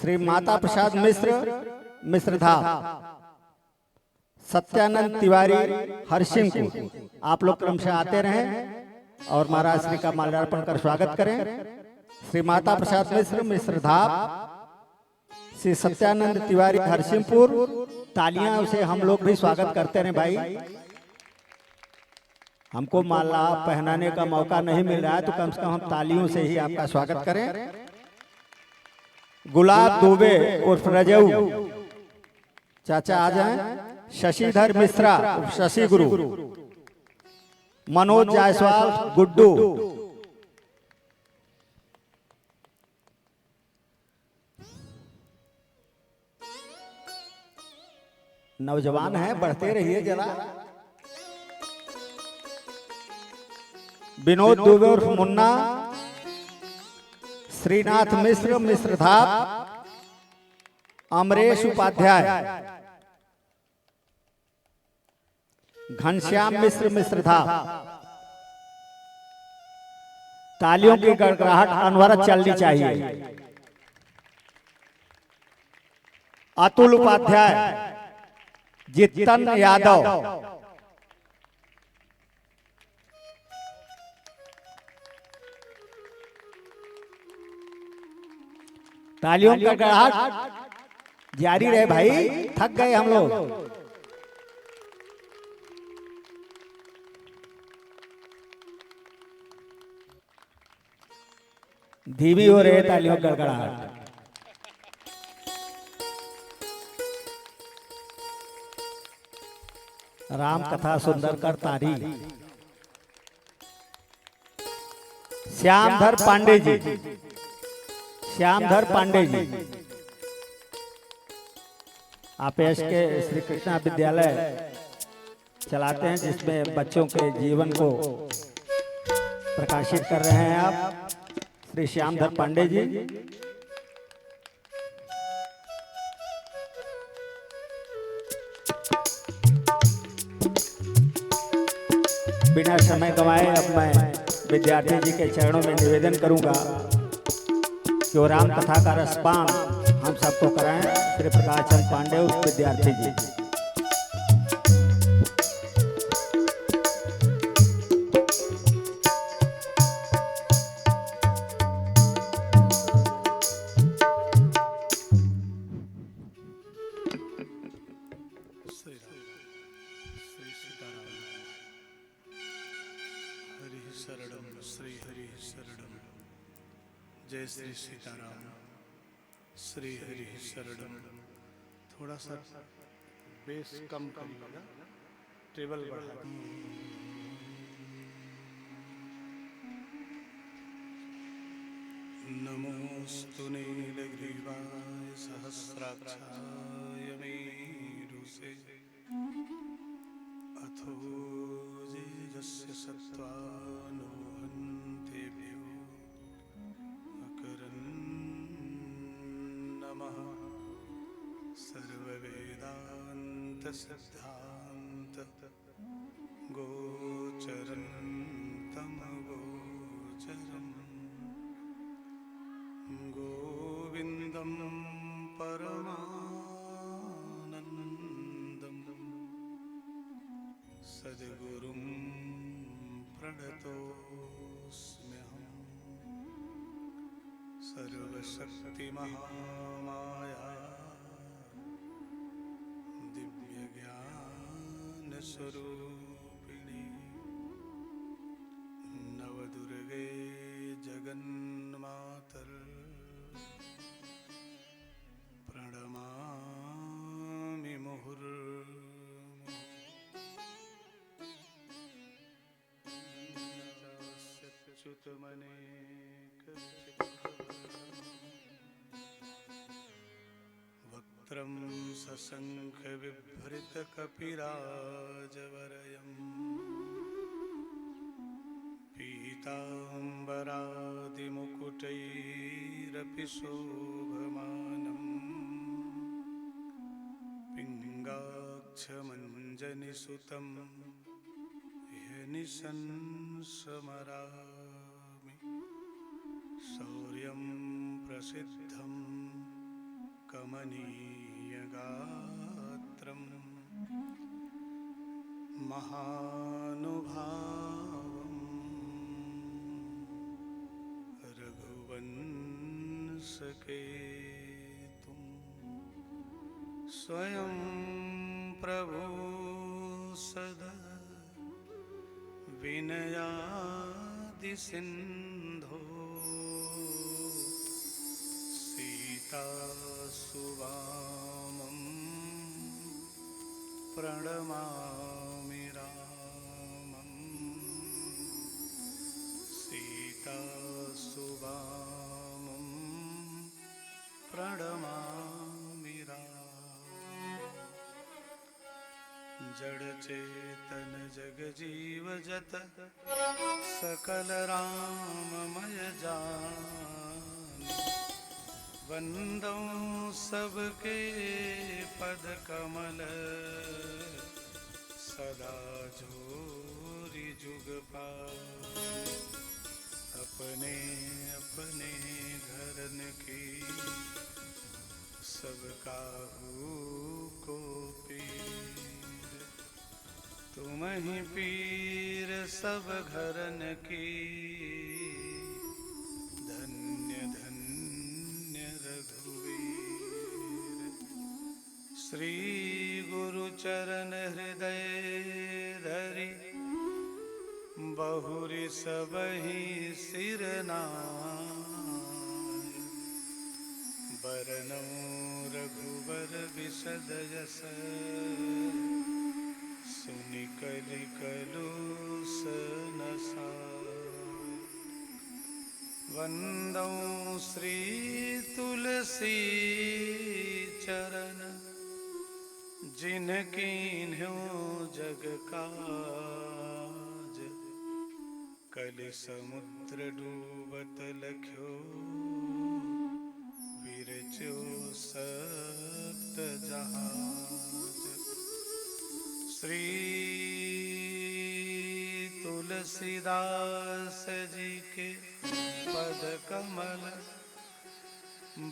श्री माता प्रसाद मिश्र मिश्रधाम, सत्यानंद तिवारी हरसिंहपुर। आप लोग क्रमशः आते रहें और महाराज श्री का माल्यार्पण कर स्वागत करें। श्री माता प्रसाद मिश्र मिश्रधाम, श्री सत्यानंद तिवारी हरसिंहपुर। तालियां से हम लोग भी स्वागत करते रहे भाई। हमको माला पहनाने का मौका नहीं मिल रहा है तो कम से कम हम तालियों से ही आपका स्वागत करें। गुलाब दुबे उर्फ रजऊ चाचा आ जाएं। शशिधर मिश्रा शशि गुरु, मनोज जायसवाल गुड्डू, नौजवान है, बढ़ते रहिए जरा। विनोद दुबे उर्फ मुन्ना, श्रीनाथ मिश्र मिश्रधाम, अमरेश उपाध्याय, घनश्याम मिश्र मिश्रधाम। तालियों की गड़गड़ाहट अनवरत चलनी चाहिए। अतुल उपाध्याय, जितन यादव, तालियों की गड़गड़ाहट जारी रहे भाई, थक गए हम लोग। धीमी हो रही है तालियों की गड़गड़ाहट। राम कथा सुंदर कर तारी, श्यामधर पांडे जी, श्यामधर पांडे जी। आप के श्री कृष्णा विद्यालय चलाते हैं जिसमें बच्चों के जीवन को प्रकाशित कर रहे हैं आप, श्री श्यामधर पांडे जी। बिना समय गंवाए अब मैं विद्यार्थी जी के चरणों में निवेदन करूंगा कि वो राम कथा का रसपान हम सबको कराएं। श्री प्रकाश चंद पांडे उस विद्यार्थी जी। जय श्री सीताराम। श्री हरि शरणम। थोड़ा सा बेस कम करिएगा, टेबल बढ़ा। नमोस्तु नीलग्रीवाय सहस्राक्षाय मेरुसे, अथो जेजस्य सत्त्वानो हन्तेभ्यो सर्ववेदांत सिद्धांत गोचरं तम गोचरं गोविंदं परमानंदं सद्गुरुं प्रणतोऽस्म्यहम्। सर्वशक्ति महामाया दिव्य ज्ञान स्वरूपिणी, नवदुर्गे जगन्मातर प्रणमामि मुहुर्मुहुः। वक्त्रं सशंख बिभ्रत कपिराजवरयम्, पीताम्बरादिमुकुटैरपि शोभमानम्, पिङ्गाक्षमञ्जनिसुतं ह्यनिशं स्मरामि। शौर्यं प्रसिद्धं कमनीयगात्रं महानुभावं रघुवंशकेतुं स्वयं प्रभु सदा विनयादिसिन्धो सीतासुवामं प्रणमामि रामं सीतासुवामं प्रणमामि जड़ चेतन जग जीव जत सकल राममय जान वंदौ सबके पद कमल सदा जोरी जुग पाल अपने अपने घरन की सब काहू को पीर तुम ही पीर सब घरन की धन्य धन्य रघुवीर श्री गुरु चरण हृदय धरि बहुरी सबहि सिर नाय बरनौ रघुबर विशद जस सुनि कलि कलुष नसाय वंदौ श्री तुलसी चरण जिनकीन्ह्यो जग काज कलि समुद्र डूबत लख्यो विरचो सप्त जहाज श्री तुलसीदास जी के पद कमल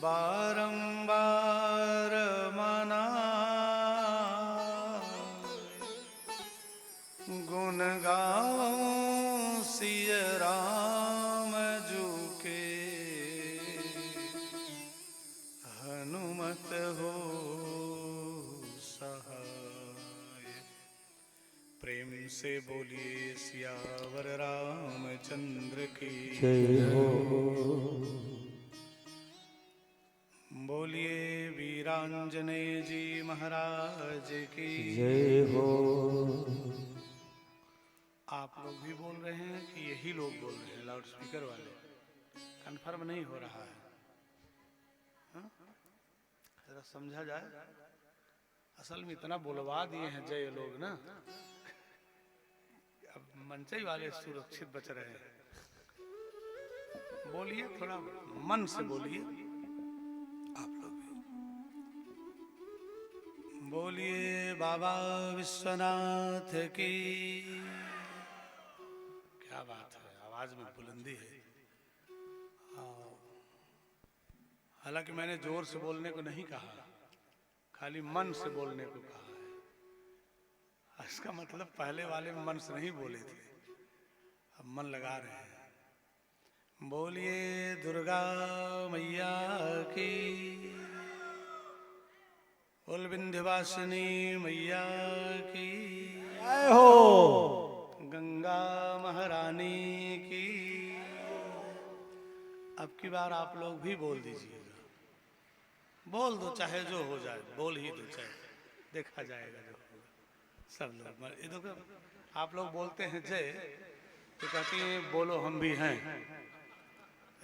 बारंबार मनाए गुण गाऊं सिय राम जू के हनुमत हो सहाय प्रेम से बोलिए सियावर रामचंद्र की जय हो। बोलिए वीरांजनेय जी महाराज की जय हो। आप लोग भी बोल रहे हैं कि यही लोग बोल रहे हैं लाउड स्पीकर वाले? कन्फर्म नहीं हो रहा है, जरा समझा जाए। असल में इतना बुलवा दिए हैं जय लोग ना, अब मंचई वाले सुरक्षित बच रहे हैं। बोलिए, थोड़ा मन से बोलिए आप लोग भी। बोलिए बाबा विश्वनाथ की। क्या बात है, आवाज में बुलंदी है। हालांकि मैंने जोर से बोलने को नहीं कहा, खाली मन से बोलने को कहा है। इसका मतलब पहले वाले में मन से नहीं बोले थे, अब मन लगा रहे हैं। बोलिए दुर्गा मैया की, बोल विंध्यवासिनी मैया की जय हो। गंगा महारानी की। अब की बार आप लोग भी बोल दीजिएगा, बोल दो चाहे जो हो जाए, बोल ही दो, चाहे देखा जाएगा जो होगा। सब लोग ये देखो, आप लोग बोलते हैं जय तो कहती हैं बोलो हम भी हैं।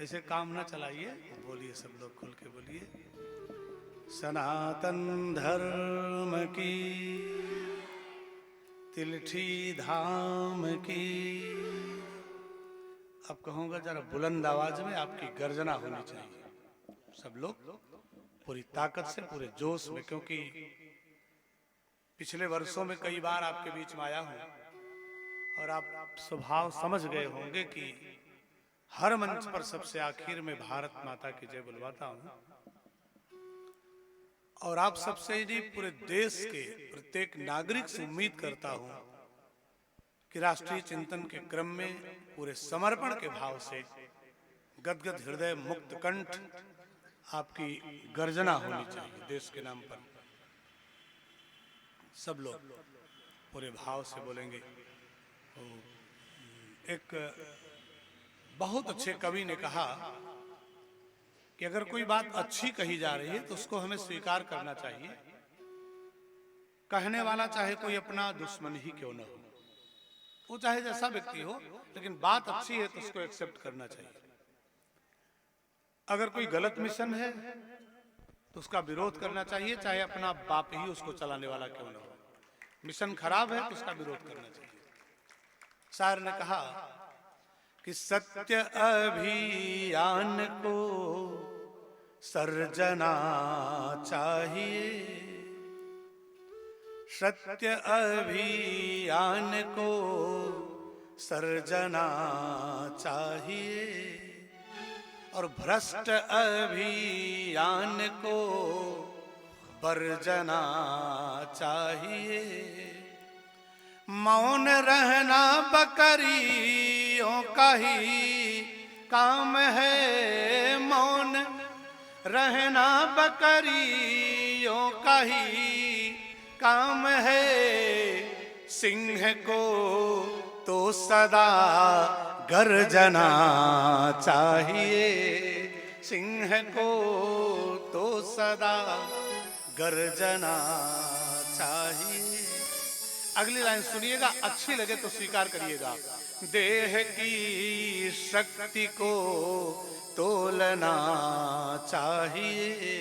ऐसे काम ना चलाइए, बोलिए सब लोग खुल के बोलिए। सनातन धर्म की, तिलठी धाम की। अब कहूँगा जरा बुलंद आवाज में, आपकी गर्जना होनी चाहिए। सब लोग पूरी ताकत से, पूरे जोश में, क्योंकि पिछले वर्षों में कई बार आपके बीच में आया हूं और आप स्वभाव समझ गए होंगे कि हर मंच पर सबसे आखिर में भारत माता की जय बुलवाता हूं। और आप सबसे ही पूरे देश के प्रत्येक नागरिक से उम्मीद करता हूं कि राष्ट्रीय चिंतन के क्रम में पूरे समर्पण के भाव से गदगद हृदय मुक्त कंठ आपकी गर्जना होनी चाहिए देश के नाम पर। सब लोग पूरे भाव से बोलेंगे। तो एक बहुत अच्छे कवि ने कहा कि अगर कोई बात अच्छी कही जा रही है तो उसको हमें स्वीकार करना चाहिए, कहने वाला चाहे कोई अपना दुश्मन ही क्यों न हो, वो चाहे जैसा व्यक्ति हो, लेकिन बात अच्छी है तो उसको एक्सेप्ट करना चाहिए। अगर कोई गलत मिशन है तो उसका विरोध करना चाहिए, चाहे अपना बाप ही उसको चलाने वाला क्यों न हो। मिशन खराब है तो उसका विरोध करना चाहिए। शायर ने कहा कि सत्य अभियान को सर्जना चाहिए, सत्य अभियान को सर्जना चाहिए, और भ्रष्ट अभियान को वर्जना चाहिए। मौन रहना बकरियों का ही काम है, मौन रहना बकरियों का ही काम है, सिंह को तो सदा गर्जना चाहिए, सिंह को तो सदा गर्जना चाहिए। अगली लाइन सुनिएगा, अच्छी लगे तो स्वीकार करिएगा। देह की शक्ति को तोलना चाहिए,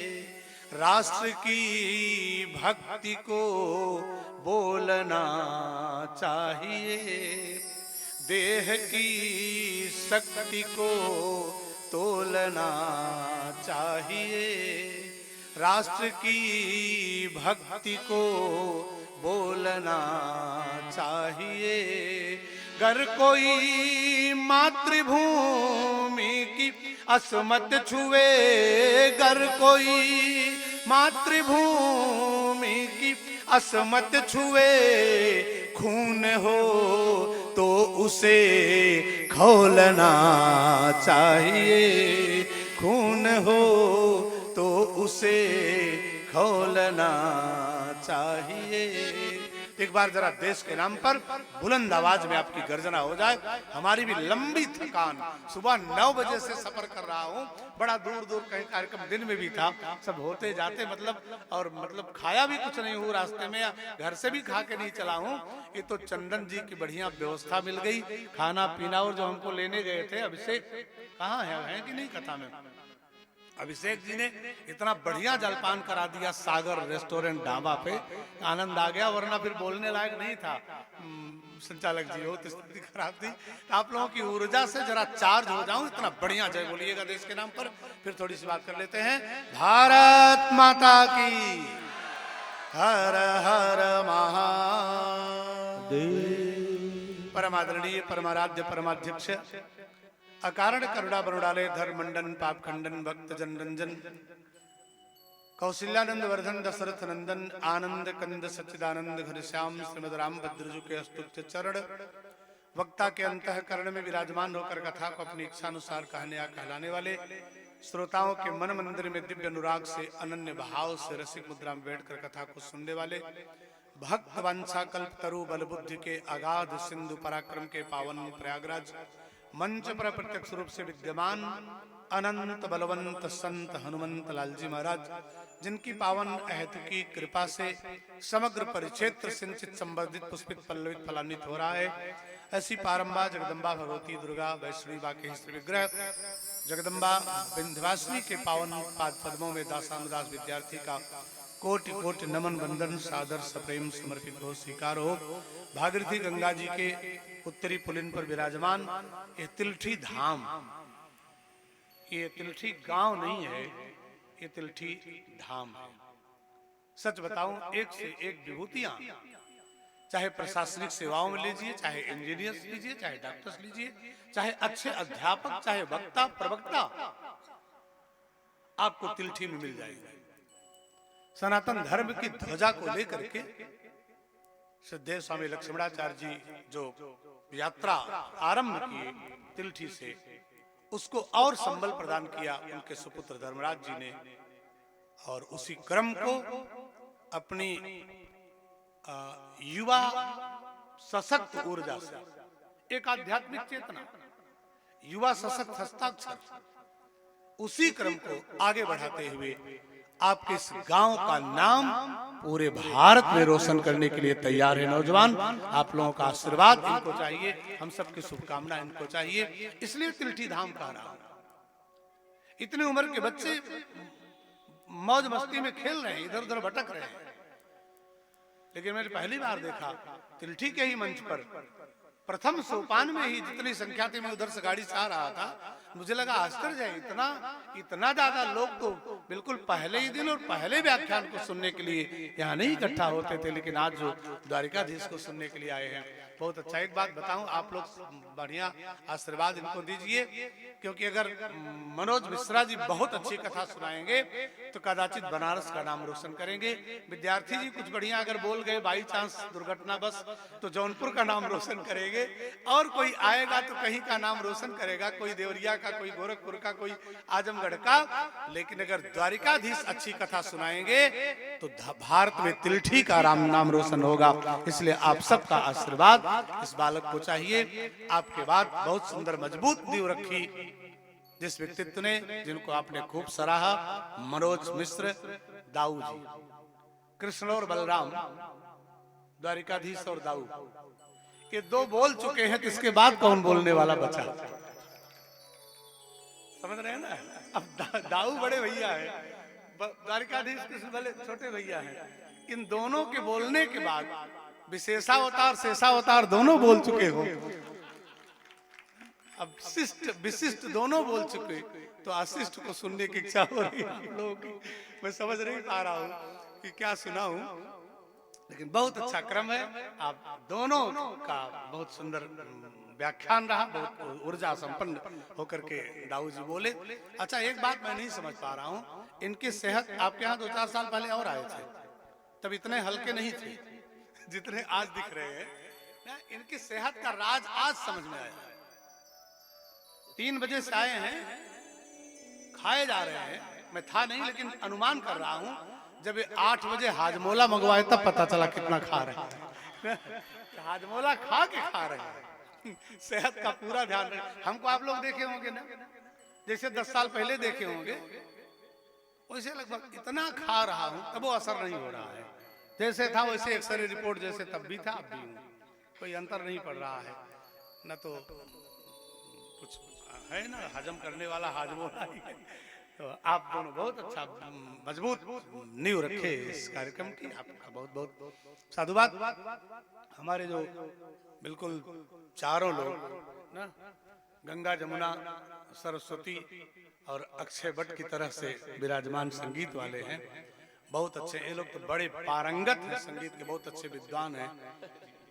राष्ट्र की भक्ति को बोलना चाहिए, देह की शक्ति को तोलना चाहिए, राष्ट्र की भक्ति को बोलना चाहिए। गर कोई मातृभूमि की असमत छुए, गर कोई मातृभूमि की असमत छुए, खून हो तो उसे खौलना चाहिए, खून हो तो उसे खौलना चाहिए। एक बार जरा देश के नाम पर बुलंद आवाज में आपकी गर्जना हो जाए। हमारी भी लंबी थकान, सुबह 9 बजे से सफर कर रहा हूँ, बड़ा दूर दूर कहीं कार्यक्रम दिन में भी था, सब होते जाते मतलब खाया भी कुछ नहीं हूँ रास्ते में, या घर से भी खा के नहीं चला हूँ। ये तो चंदन जी की बढ़िया व्यवस्था मिल गई, खाना पीना। और जो हमको लेने गए थे अभिषेक, कहाँ है कि नहीं कथा में, अभिषेक जी ने इतना बढ़िया जलपान करा दिया सागर रेस्टोरेंट ढाबा पे, आनंद आ गया, वरना फिर बोलने लायक नहीं था। संचालक जी हो तो स्थिति खराब थी। तो आप लोगों की ऊर्जा से जरा चार्ज हो जाऊं, इतना बढ़िया जय बोलिएगा देश के नाम पर। फिर थोड़ी सी बात कर लेते हैं। भारत माता की हर हर महादेव। परमादरणीय परमाराध्य परमाध्यक्ष अकारण करुणा बरुणालय धर्म मंडन पाप खंडन भक्त जन रंजन कौशल्यानंद वर्धन दशरथ नंदन आनंद कंद सच्चिदानंद घनश्याम श्रीमद राम भद्रजु के अस्तुत्य चरण वक्ता के अंतःकरण में विराजमान होकर कथा को अपनी इच्छा अनुसार कहने या कहलाने वाले श्रोताओं के मन मंदिर में दिव्य अनुराग से अनन्य भाव से रसिक मुद्रा में बैठकर कथा को सुनने वाले भक्त वंशा कल्प तरु बल बुद्धि के अगाध सिंधु पराक्रम के पावन प्रयागराज मंच पर प्रत्यक्ष रूप से विद्यमान अनंत बलवंत संत हनुमंत लाल जी महाराज, जिनकी पावन अहेतुकी कृपा से समग्र परिक्षेत्र सिंचित संवर्धित पुष्पित पल्लवित फलान्वित हो रहा है। ऐसी पारंबा जगदम्बा भगवती दुर्गा वैष्णवी बाके श्री विग्रह जगदम्बा विंध्यवासिनी के पावन पाद पद्मों में दासानुदास विद्यार्थी का कोटि कोटि नमन वंदन सादर सप्रेम समर्पित हो, स्वीकार हो। भागीरथी गंगा जी के उत्तरी पुलिन पर विराजमान ये तिलठी धाम, ये तिलठी गांव नहीं है, ये तिलठी धाम है। सच बताऊं, एक से एक विभूतियां, चाहे प्रशासनिक सेवाओं में लीजिए, चाहे इंजीनियर्स लीजिए, चाहे डॉक्टर्स लीजिए, चाहे अच्छे अध्यापक, चाहे वक्ता प्रवक्ता, आपको तिलठी में मिल जाएगा। सनातन धर्म की ध्वजा को लेकर के सिद्धेव स्वामी लक्ष्मणाचार्य जी जो यात्रा आरंभ किए तिलठी से, उसको और संबल प्रदान किया उनके सुपुत्र धर्मराज जी ने, और उसी क्रम को अपनी युवा सशक्त ऊर्जा से, एक आध्यात्मिक चेतना, युवा सशक्त हस्ताक्षर, उसी क्रम को आगे बढ़ाते हुए आपके इस गांव का नाम पूरे भारत में रोशन करने के लिए तैयार है नौजवान। आप लोगों का आशीर्वाद इनको चाहिए, हम सबकी शुभकामना इनको चाहिए, इसलिए तिलठी धाम कह रहा हूं। इतनी उम्र के बच्चे मौज मस्ती में खेल रहे हैं, इधर उधर भटक रहे हैं, लेकिन मैंने पहली बार देखा तिलठी के ही मंच पर प्रथम सोपान में ही जितनी संख्या थी, मैं उधर से गाड़ी से आ रहा था, मुझे लगा आश्चर्य है, इतना ज्यादा लोग तो बिल्कुल पहले ही दिन और पहले व्याख्यान को सुनने के लिए यहाँ नहीं इकट्ठा होते थे, लेकिन आज जो द्वारिकाधीश को सुनने के लिए आए हैं, बहुत अच्छा। एक बात बताऊं, आप लोग बढ़िया आशीर्वाद इनको दीजिए, क्योंकि अगर मनोज मिश्रा जी बहुत अच्छी कथा सुनाएंगे तो कदाचित बनारस का नाम रोशन करेंगे। विद्यार्थी जी कुछ बढ़िया अगर बोल गए बाई चांस दुर्घटना बस, तो जौनपुर का नाम रोशन करेंगे, और कोई आएगा तो कहीं का नाम रोशन करेगा, कोई देवरिया का, कोई गोरखपुर का, कोई आजमगढ़ का। लेकिन अगर द्वारिकाधीश अच्छी कथा सुनाएंगे तो भारत में तिलठी का नाम रोशन होगा। इसलिए आप सबका आशीर्वाद इस बालक को चाहिए। आपके बाद बहुत सुंदर मजबूत नींव रखी जिस व्यक्तित्व ने, जिनको आपने खूब सराहा, मनोज मिश्र दाऊ जी, कृष्ण और बलराम, द्वारिकाधीश और दाऊ, ये दो बोल चुके हैं, तो इसके बाद कौन बोलने वाला बचा? समझ रहे हैं ना? अब दाऊ बड़े भैया है, द्वारिकाधीश कृष्ण भले छोटे भैया हैं। इन दोनों के बोलने के बाद विशेषावतार शेषावतार दोनों बोल चुके हो, अब शिष्ट विशिष्ट दोनों बोल चुके, तो अशिष्ट को सुनने की इच्छा हो रही है आप लोगों की। मैं समझ नहीं पा रहा हूँ कि क्या सुनाऊं, लेकिन बहुत अच्छा क्रम है। आप दोनों का बहुत सुंदर व्याख्यान रहा, बहुत ऊर्जा संपन्न होकर के दाऊ जी बोले। अच्छा, एक बात मैं नहीं समझ पा रहा हूँ, इनकी सेहत, आपके यहाँ 2-4 साल पहले और आए थे, तब इतने हल्के नहीं थे जितने आज दिख रहे हैं ना। इनकी सेहत का राज आज समझ में आया। 3 बजे से आए हैं, खाए जा रहे हैं, मैं था नहीं लेकिन अनुमान कर रहा हूं, जब 8 बजे हाजमोला मंगवाए तब पता चला कितना खा रहे हैं। हाजमोला खा के खा रहे हैं, सेहत का पूरा ध्यान रखें। हमको आप लोग देखे होंगे ना, जैसे 10 साल पहले देखे होंगे, वैसे लगभग इतना खा रहा हूं, तब वो असर नहीं हो रहा है। जैसे था वैसे एक्सरे रिपोर्ट जैसे तब भी था, अब भी हूं, कोई अंतर नहीं पड़ रहा है। न तो कुछ है ना, हजम करने वाला हाजमोला ही है। तो आप दोनों बहुत अच्छा मजबूत नींव रखे इस कार्यक्रम की, आपका बहुत बहुत साधुवाद। हमारे जो बिल्कुल चारों लोग ना, गंगा जमुना सरस्वती और अक्षय वट की तरह से विराजमान संगीत वाले हैं, बहुत अच्छे। ये लोग तो बड़े पारंगत हैं, संगीत के बहुत अच्छे विद्वान हैं।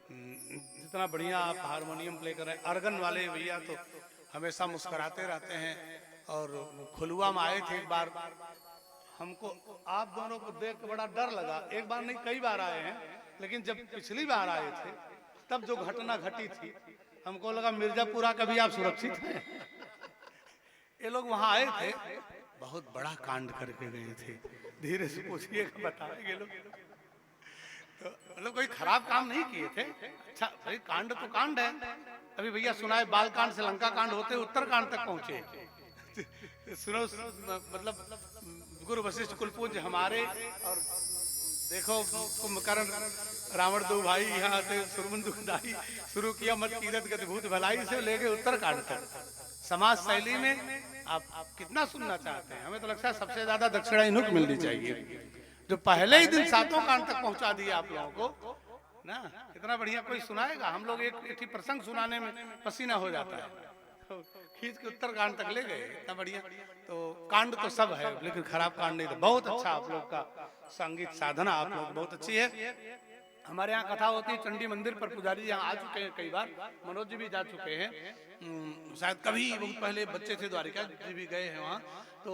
जितना बढ़िया आप हारमोनियम प्ले कर रहे हैं, अर्गन वाले भैया तो हमेशा मुस्कुराते रहते हैं। और खुलुआ में आए थे एक बार, हमको आप दोनों को देख के बड़ा डर लगा। एक बार नहीं, कई बार आए हैं, लेकिन जब पिछली बार आए थे तब जो घटना घटी थी, हमको लगा मिर्जापुरा कभी आप सुरक्षित हैं। ये लोग वहां आए थे, बहुत बड़ा कांड करके गए थे। धीरे से पूछिएगा, बताएंगे लोग। तो मतलब कोई खराब काम नहीं किए थे। अच्छा भाई, कांड तो कांड है। अभी भैया सुनाए, बाल कांड से लंका कांड होते उत्तर कांड तक पहुंचे। सुनो, मतलब गुरु वशिष्ठ कुलपूज्य हमारे, और देखो कुंभकर्ण रावण दो भाई यहाँ से सुरमुंदुदाई शुरू किया, मत कीरत गतिभूत भलाई से लेके उत्तर कांड तक समाज शैली में आप कितना सुनना चाहते हैं। हमें तो लगता है सबसे ज्यादा दक्षिणा इन्हीं को मिलनी चाहिए, जो पहले ही दिन 7 कांड तक पहुंचा दिया आप लोगों को ना। इतना बढ़िया कोई सुनाएगा? हम लोग एक प्रसंग सुनाने में पसीना हो जाता है, तो खींच के उत्तर कांड तक ले गए, इतना बढ़िया। तो कांड तो सब है, लेकिन खराब कांड नहीं था। बहुत अच्छा आप लोग का संगीत साधना, आप लोग बहुत अच्छी है। हमारे यहाँ कथा होती है चंडी मंदिर पर, पुजारी यहाँ आ चुके हैं कई बार, मनोज जी भी जा चुके हैं, शायद कभी बहुत पहले बच्चे थे द्वारिका जी भी गए हैं वहाँ। तो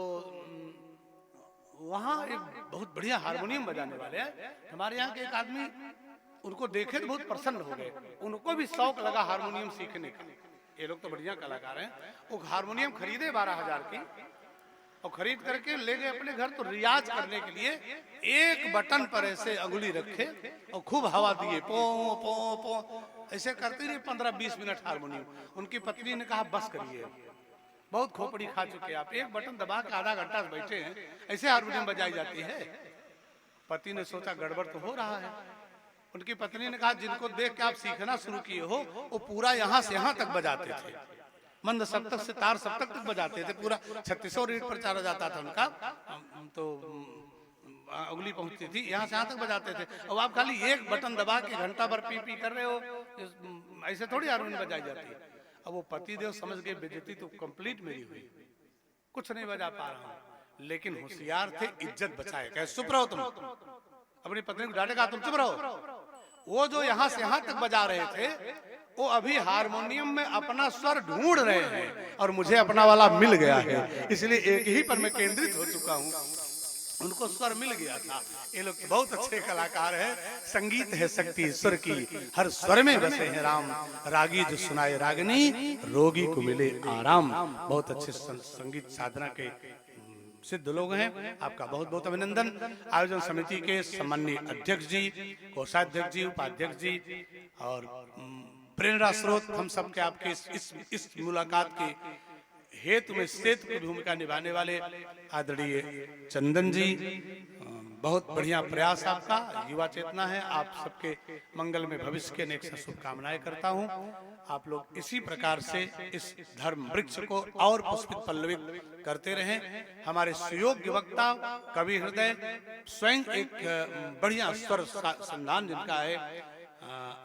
वहाँ एक बहुत बढ़िया हारमोनियम बजाने वाले हैं हमारे यहाँ के एक आदमी, उनको देखे तो बहुत प्रसन्न हो गए, उनको भी शौक लगा हारमोनियम सीखने का। ये लोग तो बढ़िया कलाकार हैं। वो हारमोनियम खरीदे 12,000 की और खरीद करके ले गए अपने घर। तो रियाज करने के लिए एक बटन पर ऐसे अंगुली रखे और खूब हवा दिए, पो पो पो ऐसे करते रहे 15-20 मिनट हारमोनियम। उनकी पत्नी ने कहा बस करिए, बहुत खोपड़ी खा चुके आप, एक बटन दबा के आधा घंटा बैठे हैं, ऐसे हारमोनियम बजाई जाती है। पति ने सोचा गड़बड़ तो हो रहा है। उनकी पत्नी ने कहा जिनको देख के आप सीखना शुरू किए हो वो पूरा यहाँ से यहाँ तक बजाते थे, मंद सप्तक से तार सप्तक तक बजाते थे, पूरा 3600 रीड पर चारा जाता था उनका, तो उंगली पहुंचती थी, यहाँ से यहाँ तक बजाते थे। और आप खाली एक बटन दबा के घंटा भर पी पी कर रहे हो, ऐसे थोड़ी हारमोनियम बजाई जाती है। अब वो पतिदेव समझ गए बेइज्जती तो कंप्लीट मेरी हुई, कुछ नहीं बजा पा रहा हूं। लेकिन होशियार थे, इज्जत बचाए, कहे चुप रहो तुम। अपनी पत्नी को डांटे, कहा तुम चुप रहो। वो जो यहाँ से यहाँ तक बजा रहे थे वो अभी हारमोनियम में अपना स्वर ढूंढ रहे हैं और मुझे अपना वाला मिल गया है, इसलिए एक ही पर मैं केंद्रित हो चुका हूँ। उनको स्वर मिल गया था। ये लोग तो बहुत अच्छे कलाकार हैं। संगीत है शक्ति ईश्वर की, हर स्वर में बसे हैं राम, रागी जो सुनाए रागनी, रोगी को मिले आराम। बहुत अच्छे संगीत साधना के सिद्ध लोग हैं। आपका बहुत बहुत अभिनंदन। आयोजन समिति के सम्माननीय अध्यक्ष जी, कोषाध्यक्ष जी, उपाध्यक्ष जी और प्रेरणा स्रोत हम सब के आपके इस मुलाकात के हेतु में सेतु की भूमिका निभाने वाले आदरणीय चंदन जी, बहुत बढ़िया प्रयास आपका, युवा चेतना है। आप सबके मंगल में भविष्य के अनेक शुभकामनाएं करता हूं। आप लोग इसी प्रकार से इस धर्म वृक्ष को और पुष्पित पल्लवित करते रहें। हमारे सुयोग्य वक्ता कवि हृदय स्वयं एक बढ़िया स्वर संधान जिनका है,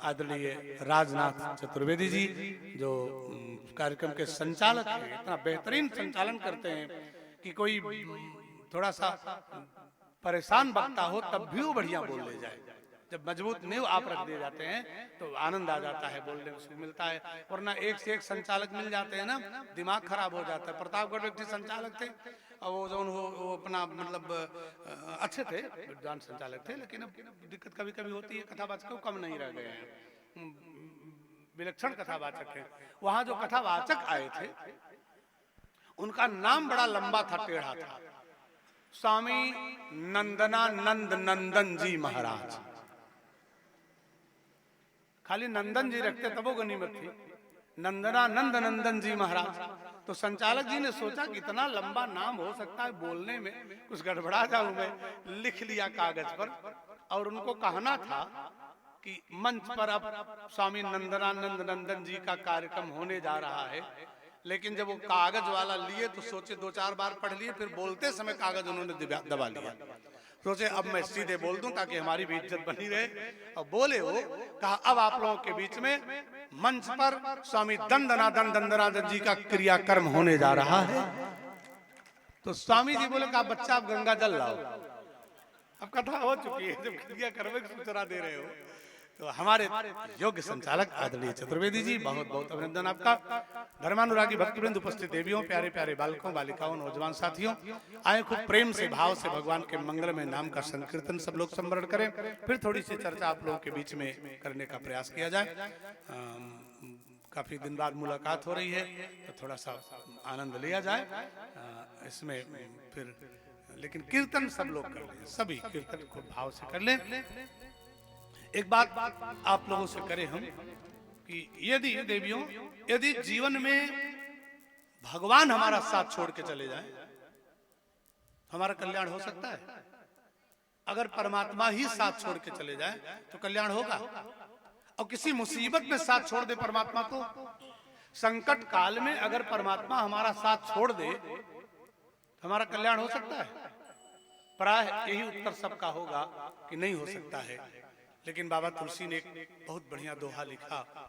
आदरणीय राजनाथ चतुर्वेदी जी, जो कार्यक्रम के संचालक हैं, इतना बेहतरीन संचालन करते हैं कि कोई थोड़ा सा परेशान वक्ता हो तब भी वो बढ़िया बोल ले जाए। जब मजबूत नींव आप रख दिए जाते हैं तो आनंद आ जाता है, बोलने को मिलता है। वरना एक से एक संचालक मिल जाते हैं ना, दिमाग खराब हो जाता है। प्रतापगढ़ व्यक्ति संचालक थे और वो जो वो अपना मतलब अच्छे थे, विद्वान संचालक थे, लेकिन अब दिक्कत कभी कभी होती है, कथावाचक कम नहीं रह गए हैं, विलक्षण कथावाचक है। वहां जो कथावाचक आए थे उनका नाम बड़ा लंबा था, टेढ़ा था, स्वामी नंदनानंद नंदन जी महाराज। खाली नंदन जी रखते तब वो गनीमत थी, नंदनानंद नंदन जी महाराज। तो संचालक जी ने सोचा कि इतना लंबा नाम हो सकता है, बोलने में कुछ गड़बड़ा जाऊं मैं, लिख लिया कागज पर। और उनको कहना था कि मंच पर अब स्वामी नंदनानंद नंदन जी का कार्यक्रम होने जा रहा है। लेकिन जब वो कागज वाला लिए तो सोचे 2-4 बार पढ़ लिए, फिर बोलते समय कागज उन्होंने दबा लिया। सोचे अब मैं सीधे बोल दूं ताकि हमारी भी इज्जत बनी रहे। और बोले वो, कहा अब आप लोगों के बीच में मंच पर स्वामी दंदनानंद जी का क्रियाकर्म होने जा रहा है। तो स्वामी जी बोले, कहा बच्चा आप गंगा जल लाओ। अब कथा हो चुकी है, जब क्रियाकर्म की सूचना दे रहे हो। तो हमारे योग्य संचालक आदरणीय चतुर्वेदी जी, बहुत बहुत अभिनंदन आपका। धर्मानुरागी भक्तवृंद, उपस्थित देवियों, प्यारे प्यारे बालकों, बालिकाओं, नौजवान साथियों, आए खूब प्रेम से भाव से भगवान के मंगल में नाम का संकीर्तन सब लोग स्मरण करें। फिर थोड़ी सी चर्चा आप लोगों के बीच में करने का प्रयास किया जाए। काफी दिन बाद मुलाकात हो रही है तो थोड़ा सा आनंद लिया जाए इसमें। फिर लेकिन कीर्तन सब लोग कर लें, सभी कीर्तन को भाव से कर लें। एक बात आप लोगों से करें हम कि यदि देवियों, यदि जीवन में भगवान हमारा साथ छोड़ के चले जाए हमारा कल्याण हो सकता है। अगर परमात्मा ही साथ छोड़ के चले जाए तो कल्याण होगा। और किसी मुसीबत में साथ छोड़ दे परमात्मा, तो संकट काल में अगर परमात्मा हमारा साथ छोड़ दे तो हमारा कल्याण हो सकता है। प्राय यही उत्तर सबका होगा कि नहीं हो सकता है। लेकिन बाबा तुलसी ने एक बहुत बढ़िया दोहा लिखा।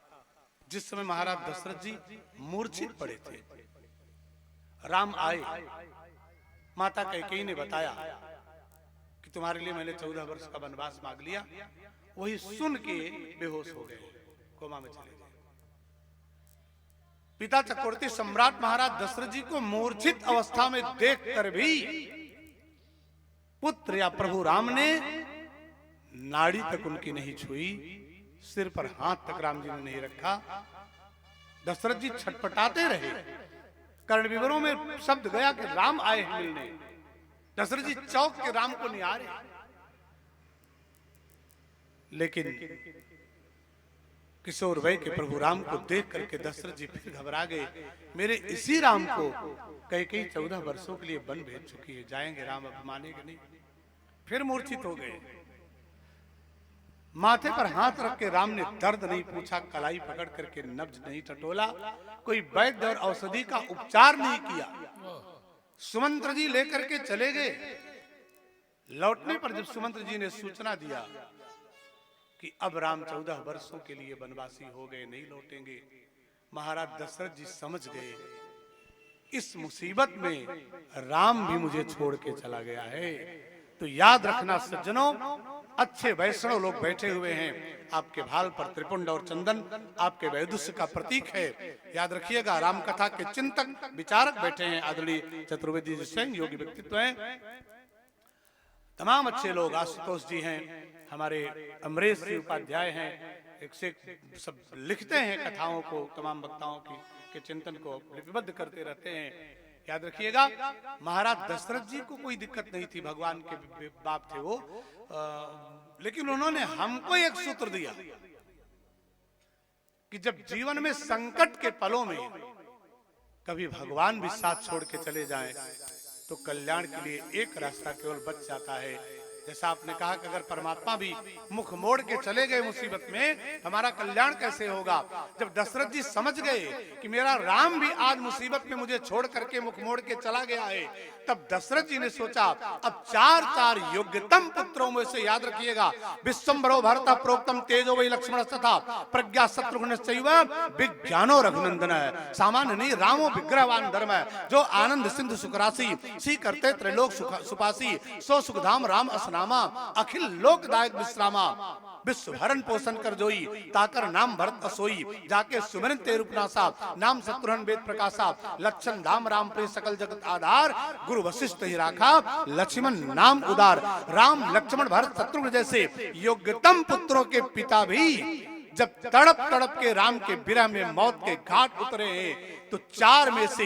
जिस समय महाराज दशरथ जी मूर्छित पड़े थे, राम आए, माता कैकेयी ने बताया कि तुम्हारे लिए मैंने 14 वर्ष का वनवास मांग लिया। वही सुन के बेहोश हो गए, कोमा में चले गए। पिता चक्रवर्ती सम्राट महाराज दशरथ जी को मूर्छित अवस्था में देखकर भी पुत्र या प्रभु राम ने नाड़ी तक उनकी नहीं छुई, सिर पर हाथ तक राम जी ने नहीं रखा। दशरथ जी छटपटाते रहे। कर्ण विवरों में शब्द गया कि राम आए हैं मिलने। दशरथ जी चौक के राम को निहारे, लेकिन किशोर वय के प्रभु राम को देख करके दशरथ जी फिर घबरा गए। मेरे इसी राम को कई 14 वर्षों के लिए वन भेज चुकी है, जाएंगे राम अब मानेंगे नहीं। फिर मूर्छित हो गए। माथे पर हाथ रख के राम ने दर्द नहीं पूछा, कलाई पकड़ करके नब्ज नहीं टटोला, कोई वैद्य और औषधि का उपचार नहीं किया। सुमंत्र जी लेकर के चले गए। लौटने पर जब सुमंत्र जी ने सूचना दिया कि अब राम 14 वर्षों के लिए वनवासी हो गए, नहीं लौटेंगे, महाराज दशरथ जी समझ गए इस मुसीबत में राम भी मुझे छोड़ के चला गया है। तो याद रखना सज्जनों, अच्छे वैष्णव लोग बैठे हुए हैं, आपके भाल पर त्रिपुंड और चंदन आपके वैदुष्य का प्रतीक है। याद रखिएगा, राम कथा के चिंतक विचारक बैठे हैं, आदरणीय चतुर्वेदी जी स्वयं योगी व्यक्तित्व हैं, तमाम अच्छे लोग। आशुतोष जी हैं, हमारे अमरेश जी उपाध्याय हैं, एक से सब लिखते हैं कथाओं को, तमाम वक्ताओं के चिंतन को लिपिबद्ध करते रहते हैं। याद रखिएगा, महाराज दशरथ जी को कोई दिक्कत नहीं थी, भगवान के बाप थे वो, लेकिन उन्होंने हमको एक सूत्र दिया कि जब जीवन में संकट के पलों में कभी भगवान भी साथ छोड़ के चले जाएं, तो कल्याण के लिए एक रास्ता केवल बच जाता है। जैसा आपने कहा कि अगर परमात्मा भी मुख मोड़ के चले गए मुसीबत में, हमारा कल्याण कैसे होगा। जब दशरथ जी समझ गए कि मेरा राम भी आज मुसीबत में मुझे छोड़ करके मुख मोड़ के चला गया है, तब दशरथ जी ने सोचा अब 4 योग्यतम पुत्रों में से, याद रखिएगा, विश्वम्भरो भरतः प्रोक्तम तेजो वै लक्ष्मण तथा प्रज्ञा शत्रुघ्न चैव विज्ञानो रघुनंदन है। सामान्य नहीं, रामो विग्रहवान धर्म है, जो आनंद सिंधु सुख राशि सी करते त्रैलोक सुपासी, सो सुखधाम राम असनामा, अखिल लोकदायक विश्रामा, विश्व भरण पोषण कर जोई, ताकर नाम भरत असोई, जाके सुमिरन ते रूपनासा, नाम शत्रुघ्न वेद प्रकाशा, लक्षण धाम राम प्रिय सकल जगत आधार, गुरु वशिष्ठ ही राखा, लक्ष्मण नाम उदार। राम लक्ष्मण भरत शत्रुघ्न जैसे योग्यतम पुत्रों के पिता भी जब तड़प तड़प के राम के विरह में मौत के घाट उतरे हैं, तो 4 में से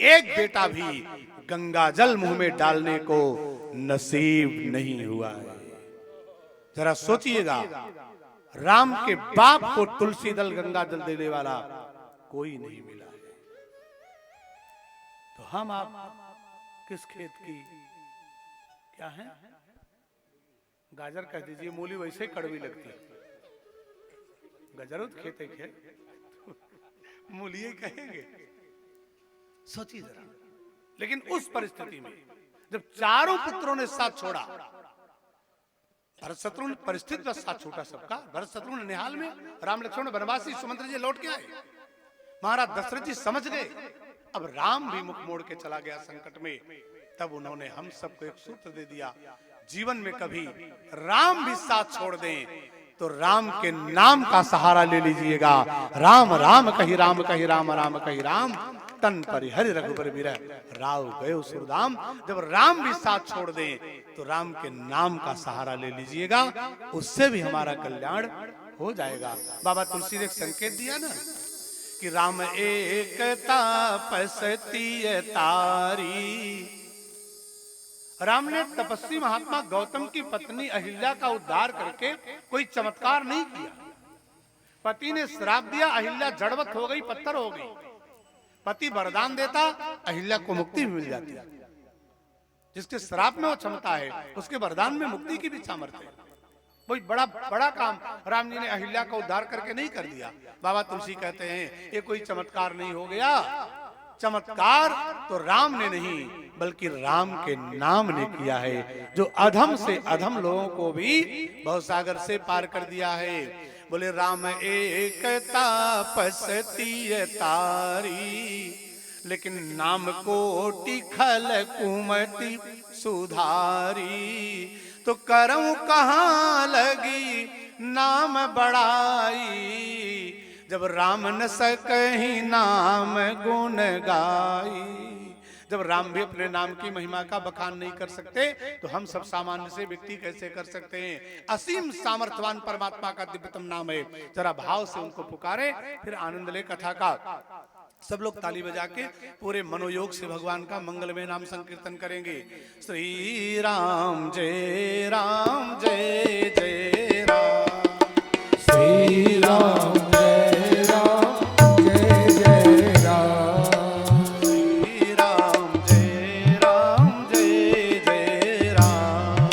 एक बेटा भी गंगा जल मुंह में डालने को नसीब नहीं हुआ है। जरा सोचिएगा, राम के बाप को तुलसी दल गंगा जल देने वाला कोई नहीं मिला है, तो हम आप किस खेत की क्या है? गाजर कह दीजिए, मूली वैसे कड़वी लगती है, गजरुत खेत है, मूली कहेंगे। सोचिए जरा। लेकिन उस परिस्थिति में जब 4 पुत्रों ने साथ छोड़ा, भरत शत्रुघ्न परिस्थिति का साथ छूटा सबका। भरत शत्रुघ्न निहाल में, राम लक्ष्मण वनवासी, सुमंत्र जी लौट के आए। महाराज दशरथ जी समझ गए अब राम भी मुख मोड़ के चला गया संकट में। तब उन्होंने हम सबको एक सूत्र दे दिया, जीवन में कभी राम भी साथ छोड़ दें तो राम के नाम का सहारा ले लीजिएगा। राम राम कही राम कही राम राम कही राम, तन परिहरि रघुबर विरह राव गयो सुरधाम। जब राम भी साथ छोड़ दें तो राम के नाम का सहारा ले लीजिएगा, उससे भी हमारा कल्याण हो जाएगा। बाबा तुलसी ने एक संकेत दिया ना कि राम एक तपस्ती तारी। राम ने तपस्वी महात्मा गौतम की पत्नी अहिल्या का उद्धार करके कोई चमत्कार नहीं किया। पति ने श्राप दिया, अहिल्या जड़वत हो गई, पत्थर हो गई। पति वरदान देता, अहिल्या को मुक्ति भी मिल जाती। जिसके श्राप में वो क्षमता है, उसके वरदान में मुक्ति की भी सामर्थ्य है। वही बड़ा बड़ा काम राम जी ने अहिल्या का उद्धार करके नहीं कर दिया। बाबा तुलसी कहते हैं ये कोई चमत्कार नहीं हो गया। चमत्कार तो राम ने नहीं बल्कि राम के नाम ने किया है, जो अधम से अधम लोगों को भी भवसागर से पार कर दिया है। बोले राम एक तपस्ती तारी, लेकिन नाम कोटि खल कुमति सुधारी। तो करऊं कहाँ लगी नाम बड़ाई, जब राम न सकहीं नाम गुण गाई। जब राम भी अपने नाम की महिमा का बखान नहीं कर सकते तो हम सब सामान्य से व्यक्ति कैसे कर सकते हैं। असीम सामर्थ्यवान परमात्मा का दिव्यतम नाम है, जरा भाव से उनको पुकारे, फिर आनंद ले कथा का। सब लोग ताली बजा के पूरे मनोयोग से भगवान का मंगलमय नाम संकीर्तन करेंगे। श्री राम जय राम जय जय राम, श्री राम जय राम जय जय राम, श्री राम जय राम जय जय राम,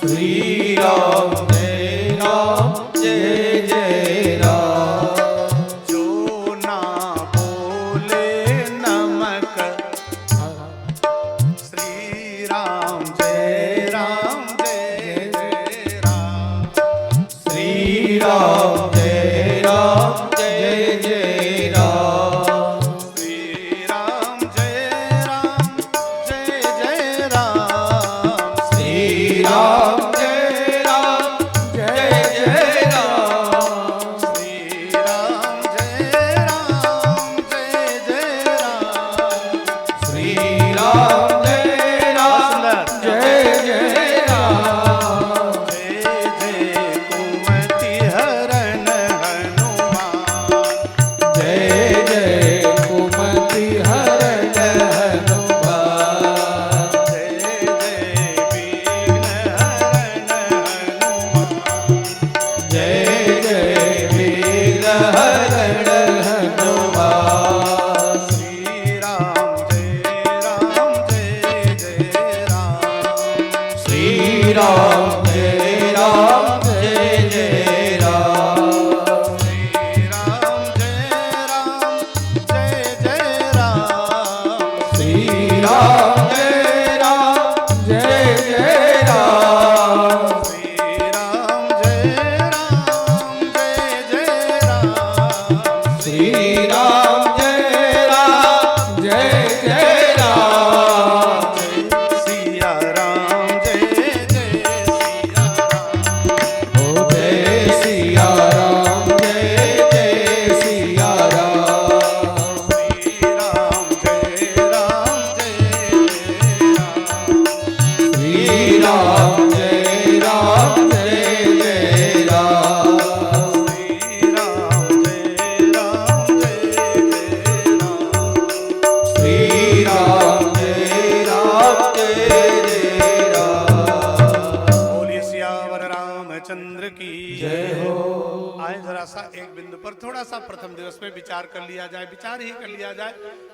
श्री राम जय राम जय जय राम, जो ना बोले नमक, श्री राम जय राम जय जय राम, श्री राम जय राम जय जय राम, श्री राम जय राम जय जय राम, श्री राम जय राम जय जय राम, श्री राम जय राम जय जय राम, श्री राम जय राम जय जय राम, जय जय कुमति हरण हनुमान, जय जय कुमति हरण हनुमान, जय जय विघ्न हरण हनुमान, जय जय विघ्न हरण हनुमान, श्री राम जय राम जय जय राम, श्री राम जय राम जय जय राम, श्री राम जय राम जय जय राम, श्री राम जय राम जय जय राम, श्री राम जय राम जय जय राम, श्री राम जय राम जय जय राम, सिया राम जय जय सिया राम, ओ जय सिया राम जय जय सिया राम, श्री राम जय राम जय जय राम, श्री राम जय राम जय जय राम, श्री राम जय राम जय जय राम, श्री राम जय राम जय जय राम, बोलिए सियावर रामचंद्र की जय हो। आए जरा सा एक बिंदु पर थोड़ा सा प्रथम दिवस में विचार कर लिया जाए, विचार ही कर लिया जाए,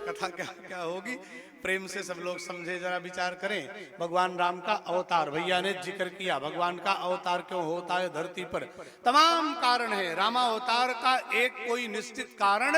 कथा क्या क्या होगी। प्रेम से सब लोग समझे, जरा विचार करें। भगवान राम का अवतार भैया ने जिक्र किया, भगवान का अवतार क्यों होता है धरती पर, तमाम कारण है। रामावतार का एक कोई निश्चित कारण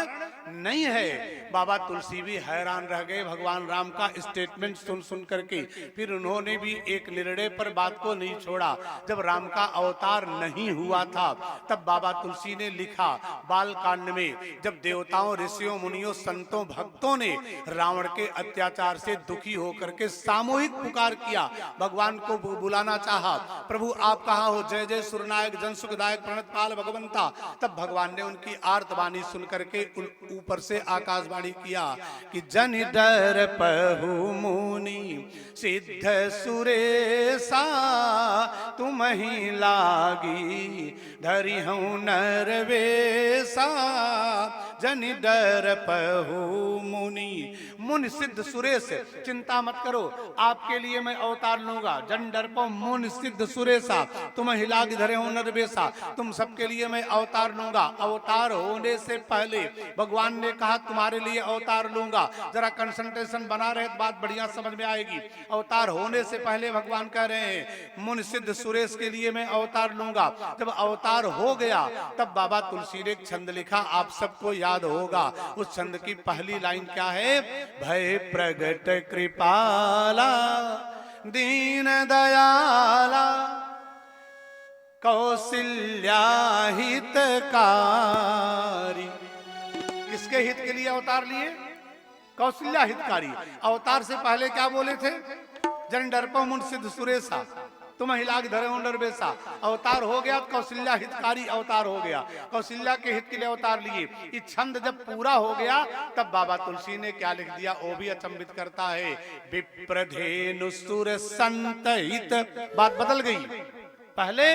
नहीं है। बाबा तुलसी भी हैरान रह गए भगवान राम का स्टेटमेंट सुन सुन करके, फिर उन्होंने भी एक निर्णय पर बात को नहीं छोड़ा। जब राम का अवतार नहीं हुआ था तब बाबा तुलसी ने लिखा बाल कांड में, जब देवताओं ऋषियों मुनियों संतों भक्तों ने रावण के अत्याचार से दुखी होकर के सामूहिक पुकार किया, भगवान को बुलाना चाहा, प्रभु आप कहाँ हो, जय जय सुरनायक जन सुखदायक प्रणतपाल भगवंता। तब भगवान ने उनकी आर्तवाणी सुन करके ऊपर से आकाशवाणी किया कि जन डर पहु मुनि सिद्ध सुरेसा, तुम ही लागी धरि हूँ नरवेसा। जन डर पहु मुनि, मुनि सिद्ध सुरेश, चिंता मत करो, आपके लिए मैं अवतार लूंगा। जन डर पो मुनि सिद्ध सुरेशा, तुम ही लागी धरे हूँ नरवेसा, तुम सबके लिए मैं अवतार लूंगा। अवतार होने से पहले भगवान ने कहा तुम्हारे लिए अवतार लूंगा। जरा कंसंट्रेशन बना रहे तो बात बढ़िया समझ में आएगी। अवतार होने से पहले भगवान कह रहे हैं मुनि सिद्ध सुरेश के लिए मैं अवतार लूंगा। जब अवतार हो गया तब बाबा तुलसी ने एक छंद लिखा, आप सबको याद होगा। उस छंद की पहली लाइन क्या है, भय प्रगट कृपाला दीन दयाला कौशल्या हितकारी। किसके हित के लिए अवतार लिए? कौशल्या हितकारी। अवतार से पहले क्या बोले थे? जन डरपो मुन सिद्ध सुरेशा, तुम हिलाग धरे हो नरवेशा अवतार हो गया, तो कौशल्या हितकारी अवतार हो गया, कौशल्या के हित के लिए अवतार लिए। ये छंद जब पूरा हो गया तब बाबा तुलसी ने क्या लिख दिया, वो भी अचंभित करता है। विप्रधेनु सुर संत हित, बात बदल गई। पहले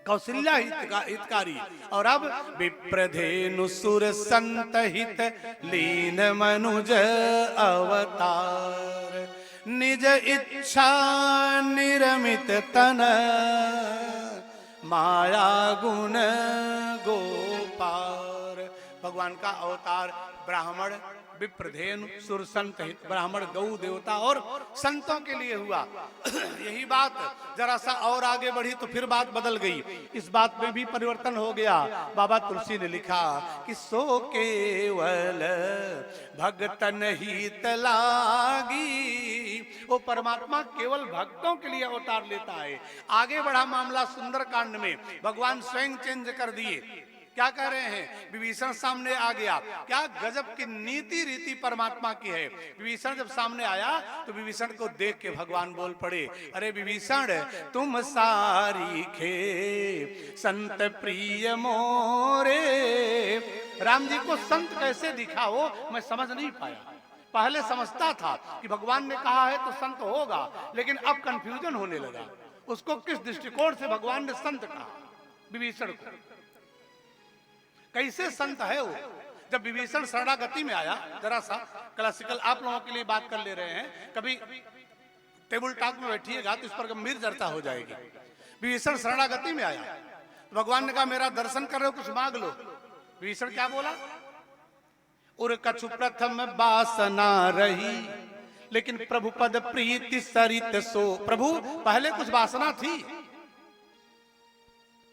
कौशल्या हितकारी और अब विप्रधेनु सुर संत हित लीन मनुज अवतार, निज इच्छा निरमित तन माया गुण गोपार। भगवान का अवतार ब्राह्मण विप्रधेनु सुर संत हित, ब्राह्मण गौ देवता और संतों के लिए हुआ। यही बात जरा सा और आगे बढ़ी तो फिर बात बदल गई, इस बात में भी परिवर्तन हो गया। बाबा तुलसी ने लिखा कि सो केवल भगतन हित लागी, वो परमात्मा केवल भक्तों के लिए अवतार लेता है। आगे बढ़ा मामला सुंदर कांड में, भगवान स्वयं चेंज कर दिए। क्या कह रहे हैं, विभीषण सामने आ गया, क्या गजब की नीति रीति परमात्मा की है। विभीषण जब सामने आया तो विभीषण को देख के भगवान बोल पड़े, अरे विभीषण तुम सारी खे संत प्रिय मोरे। राम जी को संत कैसे दिखा वो मैं समझ नहीं पाया। पहले समझता था कि भगवान ने कहा है तो संत होगा, लेकिन अब कंफ्यूजन होने लगा, उसको किस दृष्टिकोण से भगवान ने संत कहा विभीषण को, कैसे संत है वो। जब विभीषण शरणागति में आया, जरा सा क्लासिकल आप लोगों के लिए बात कर ले रहे हैं, कभी टेबल टॉक में बैठिएगा तो इस पर गंभीर चर्चा हो जाएगी। विभीषण शरणागति में आया, भगवान ने कहा मेरा दर्शन कर रहे हो, कुछ मांग लो। विभीषण क्या बोला, उर कछु प्रथम वासना रही, लेकिन प्रभु पद प्रीति सरित सो। प्रभु पहले कुछ वासना थी,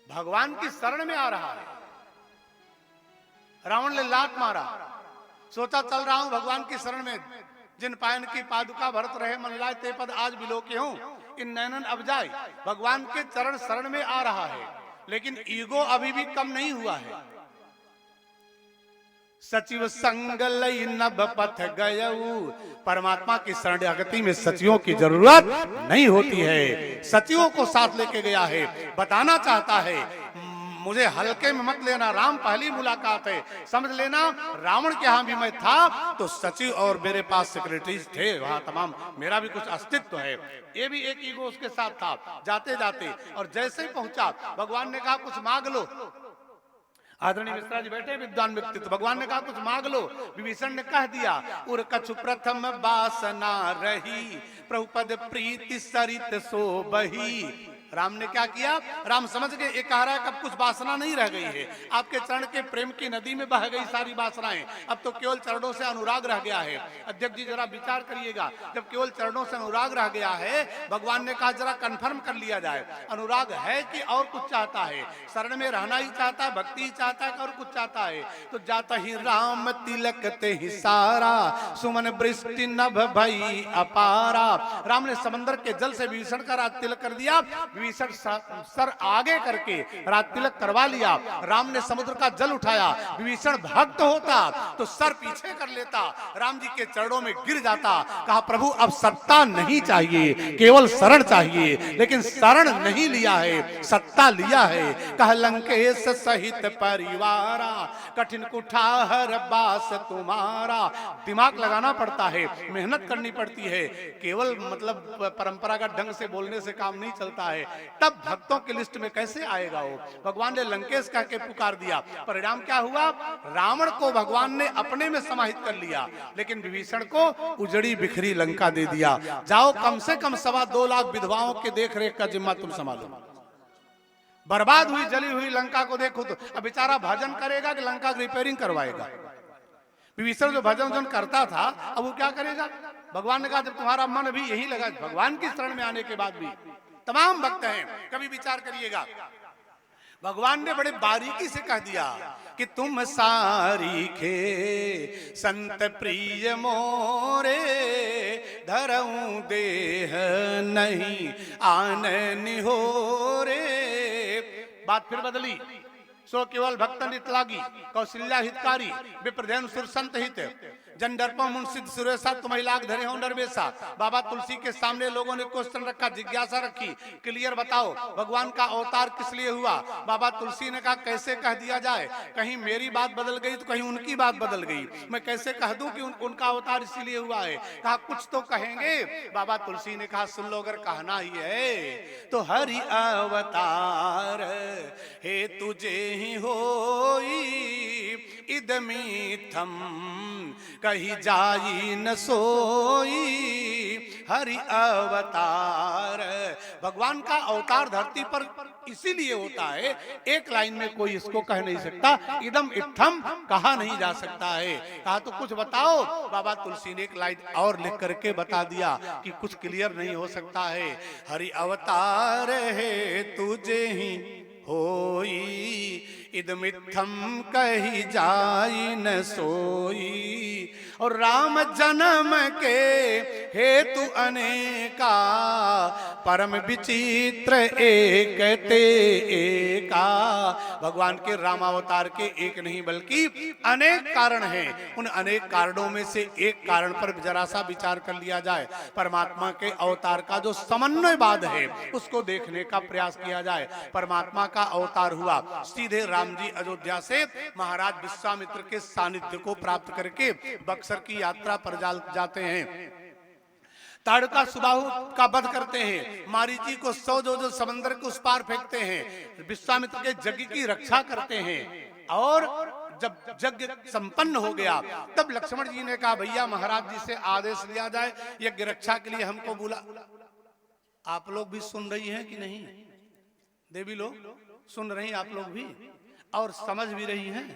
भगवान की शरण में आ रहा है। रावण ने लात मारा, सोचा चल रहा हूं भगवान की शरण में, जिन पायन की पादुका भरत रहे मन लाए ते पद आज बिलो के हूं, इन नैनन अब जाए। भगवान के चरण शरण में आ रहा है, लेकिन ईगो अभी भी कम नहीं हुआ है। सचिव संग लई नभ पथ गयऊ, परमात्मा की शरणागति में सचिवों की जरूरत नहीं होती है। सचिवों को साथ लेके गया है, बताना चाहता है मुझे हल्के में मत लेना, राम पहली मुलाकात है, समझ लेना रावण के यहाँ भी मैं था तो सचिव और मेरे पास सेक्रेटरीज थे, वहां तमाम मेरा भी कुछ अस्तित्व है। ये भी एक ईगो उसके साथ था। जाते जाते और जैसे ही पहुंचा भगवान ने कहा कुछ मांग लो। आदरणीय मिश्रा जी बैठे विद्वान व्यक्तित्व, भगवान ने कहा कुछ मांग लो। विभीषण ने कह दिया उर कछु प्रथम वासना रही, प्रभु पद प्रीति सरित सो बही। राम ने क्या किया, राम समझ गए ये कह रहा है कब कुछ वासना नहीं रह गई है, आपके चरण के प्रेम की नदी में बह गई सारी वासनाएं, अब तो केवल चरणों से अनुराग रह गया है। अध्यक्ष जी जरा विचार करिएगा, जब केवल चरणों से अनुराग रह गया है, भगवान ने कहा जरा कंफर्म कर लिया जाए अनुराग है कि और कुछ चाहता है, शरण में रहना ही चाहता है, भक्ति ही चाहता है और कुछ चाहता है। तो जाता ही राम तिलक ते ही सारा, सुमन वृष्टि नभ भई अपारा। राम ने समंदर के जल से विभीषण का राज तिलक कर दिया, विभीषण सर आगे करके राज तिलक करवा लिया। राम ने समुद्र का जल उठाया, विभीषण भक्त होता तो सर पीछे कर लेता, राम जी के चरणों में गिर जाता। कहा प्रभु अब सत्ता नहीं चाहिए, केवल शरण चाहिए, लेकिन शरण नहीं लिया है, सत्ता लिया है। कह लंकेश सहित परिवारा, कठिन कुठार बास तुम्हारा। दिमाग लगाना पड़ता है, मेहनत करनी पड़ती है, केवल मतलब परंपरागत ढंग से बोलने से काम नहीं चलता है। तब भक्तों की लिस्ट में कैसे आएगा वो। भगवान ने लंकेश कह के पुकार दिया, परिणाम क्या हुआ, रावण को भगवान ने अपने में समाहित कर लिया, लेकिन विभीषण को उजड़ी बिखरी लंका दे दिया। जाओ कम से कम 2.25 लाख विधवाओं के देख रेख का जिम्मा तुम संभालो। बर्बाद हुई जली हुई लंका को देखो तो अब बेचारा भजन करेगा कि लंका रिपेयरिंग करवाएगा। विभीषण जो भजन करता था अब वो क्या करेगा। भगवान ने कहा जब तुम्हारा मन भी यही लगा, भगवान की शरण में आने के बाद भी तमाम भक्त हैं, कभी विचार करिएगा, भगवान ने बड़े बारीकी से कह दिया कि तुम सारी खे संत प्रिय मोरे, धरऊं देह नहीं आन निहोरे। बात फिर बदली, सो केवल भक्त नित लागी, कौशल्या हितकारी, विप्रधेनु सुर संत हित, जंडरपा मुंसिद सुरेशा तुम्हें लाख धरे हो नरवेशा। बाबा तुलसी के सामने लोगों ने क्वेश्चन रखा, जिज्ञासा रखी, क्लियर बताओ भगवान का अवतार किस लिए हुआ। बाबा तुलसी ने कहा कैसे कह दिया जाए, कहीं मेरी बात बदल गई तो कहीं उनकी बात बदल गई, मैं कैसे कह दूं कि उनका अवतार इसीलिए हुआ है। कहा कुछ तो कहेंगे। बाबा तुलसी ने कहा सुन लो, अगर कहना ही है तो हरि अवतार हे तुझे ही होई इदमीथम कही जाई न सोई। हरि अवतार, भगवान का अवतार धरती पर इसीलिए होता है, एक लाइन में कोई इसको कह नहीं सकता, इदम इत्थम कहा नहीं जा सकता है। कहा तो कुछ बताओ। बाबा तुलसी ने एक लाइन और लिख करके बता दिया कि कुछ क्लियर नहीं हो सकता है। हरि अवतार है तुझे ही होई इदमित्थम कही जाई न सोई। और राम जन्म के हेतु अनेका परम विचित्र एक ते एका। भगवान के रामावतार के एक नहीं बल्कि अनेक कारण हैं। उन अनेक कारणों में से एक कारण पर जरा सा विचार कर लिया जाए। परमात्मा के अवतार का जो समन्वयवाद है उसको देखने का प्रयास किया जाए। परमात्मा का अवतार हुआ, सीधे राम जी अयोध्या से महाराज विश्वामित्र के सानिध्य को प्राप्त करके बक्सर की यात्रा पर जाते हैं। ताड़का सुबाहु का वध करते हैं, मारीची को 100 जो समंदर के उस पार फेंकते हैं, विश्वामित्र के यज्ञ की रक्षा करते हैं। और जब यज्ञ संपन्न हो गया तब लक्ष्मण जी ने कहा भैया महाराज जी से आदेश लिया जाए, यज्ञ रक्षा के लिए हमको बुला। आप लोग भी सुन रही हैं कि नहीं? देवी लोग सुन रही हैं आप लोग भी और समझ भी रही हैं?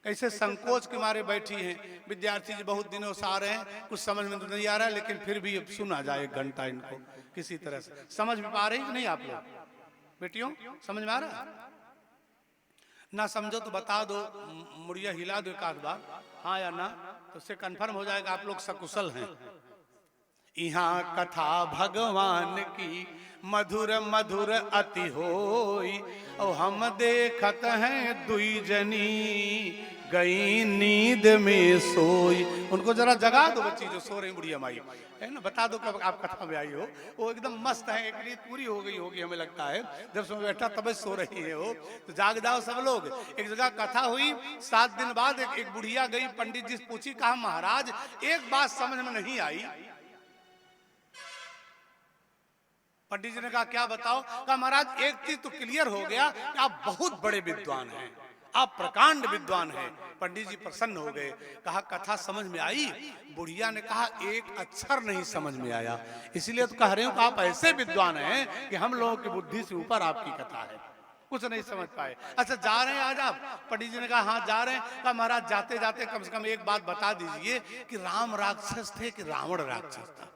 कैसे संकोच के मारे बैठी हैं। विद्यार्थी जी बहुत दिनों से आ रहे हैं, कुछ समझ में तो नहीं आ रहा है, लेकिन फिर भी सुना जाए 1 घंटा इनको किसी तरह से। समझ में पा रही कि नहीं आप लोग? बेटियों समझ में आ रहा? ना समझो तो बता दो, मुड़िया हिला दो 1 आध बार, हाँ या ना, तो उससे कंफर्म हो जाएगा आप लोग सकुशल हैं। यहाँ कथा भगवान की मधुर मधुर अति होई, और हम देखत हैं दुई जनी गई नींद में सोई। उनको जरा जगा दो बच्ची जो सो रही बुढ़िया माई, है ना, बता दो कब आप कथा में आई हो। वो एकदम मस्त है, एक नींद पूरी हो गई होगी हमें लगता है, जब सुबह बैठा तब सो रही है वो। तो जाग जाओ सब लोग। एक जगह कथा हुई, 7 दिन बाद एक बुढ़िया गई, पंडित जी से पूछी, कहा महाराज एक बात समझ में नहीं आई। पंडित जी ने कहा क्या बताओ? कहा महाराज एक चीज तो क्लियर हो गया कि आप बहुत बड़े विद्वान हैं, आप प्रकांड विद्वान हैं। पंडित जी प्रसन्न हो गए। कहा कथा समझ में आई? बुढ़िया ने कहा एक अक्षर नहीं समझ में आया, इसलिए तो कह रहे हो कि आप ऐसे विद्वान हैं कि हम लोगों की बुद्धि से ऊपर आपकी कथा है, कुछ नहीं समझ पाए। अच्छा जा रहे हैं आज आप? पंडित जी ने कहा हाँ जा रहे हैं। कहा महाराज जाते जाते कम से कम एक बात बता दीजिए कि राम राक्षस थे कि रावण राक्षस था?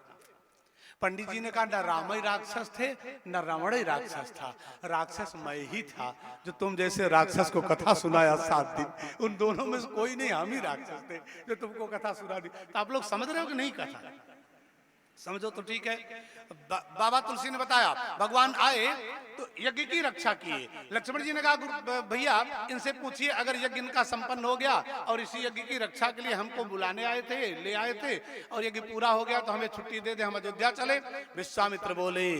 पंडित जी ने कहा न राम ही राक्षस थे न रावण ही राक्षस था, राक्षस मैं ही था जो तुम जैसे राक्षस को कथा सुनाया 7 दिन। उन दोनों में से कोई नहीं, हम ही राक्षस थे जो तुमको कथा सुना दी। तो आप लोग समझ रहे हो कि नहीं? कथा समझो तो ठीक है। बाबा तुलसी ने बताया भगवान आए तो यज्ञ की रक्षा किए। लक्ष्मण जी ने कहा भैया इनसे पूछिए, अगर यज्ञ इनका संपन्न हो गया और इसी यज्ञ की रक्षा के लिए हमको बुलाने आए थे, ले आए थे, और यज्ञ पूरा हो गया तो हमें छुट्टी दे दे, हम अयोध्या चले। विश्वामित्र बोले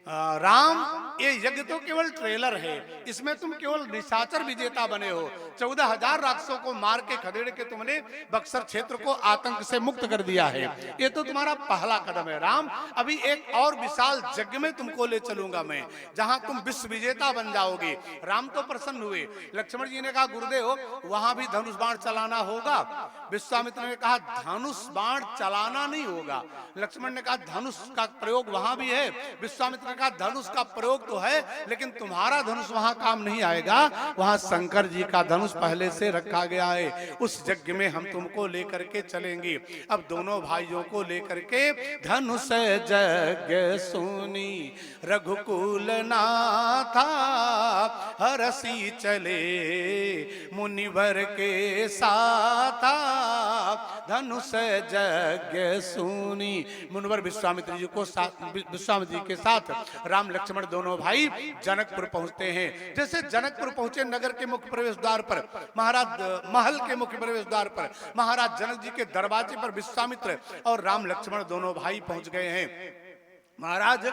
राम ये यज्ञ तो केवल ट्रेलर है, इसमें तुम केवल निशाचर विजेता बने हो। 14,000 राक्षसों को मार के खदेड़ के तुमने बक्सर क्षेत्र को आतंक से मुक्त कर दिया है, ये तो तुम्हारा पहला कदम है। राम अभी एक और विशाल यज्ञ में तुमको ले चलूंगा मैं, जहां तुम विश्व विजेता बन जाओगे। राम तो प्रसन्न हुए। लक्ष्मण जी ने कहा गुरुदेव वहां भी धनुष बाण चलाना होगा? विश्वामित्र ने कहा धनुष बाण चलाना नहीं होगा। लक्ष्मण ने कहा धनुष का प्रयोग वहां भी है। विश्वामित्र का धनुष का प्रयोग तो है, लेकिन तुम्हारा धनुष वहां काम नहीं आएगा, वहां शंकर जी का धनुष पहले से रखा गया है, उस यज्ञ में हम तुमको लेकर के चलेंगे। अब दोनों भाइयों को लेकर के धनुष यज्ञ सुनी रघुकुल नाथा, हरसी चले मुनिवर के साथा। धनुष यज्ञ सुनी मुनिवर विश्वामित्र जी के साथ राम लक्ष्मण दोनों दोनों भाई जनकपुर पहुंचते हैं। जैसे जनकपुर पहुंचे, नगर के मुख्य प्रवेश द्वार पर महाराज, महल के मुख्य प्रवेश द्वार पर महाराज जनक जी के दरवाजे पर विश्वामित्र और राम लक्ष्मण दोनों भाई पहुंच गए हैं। महाराज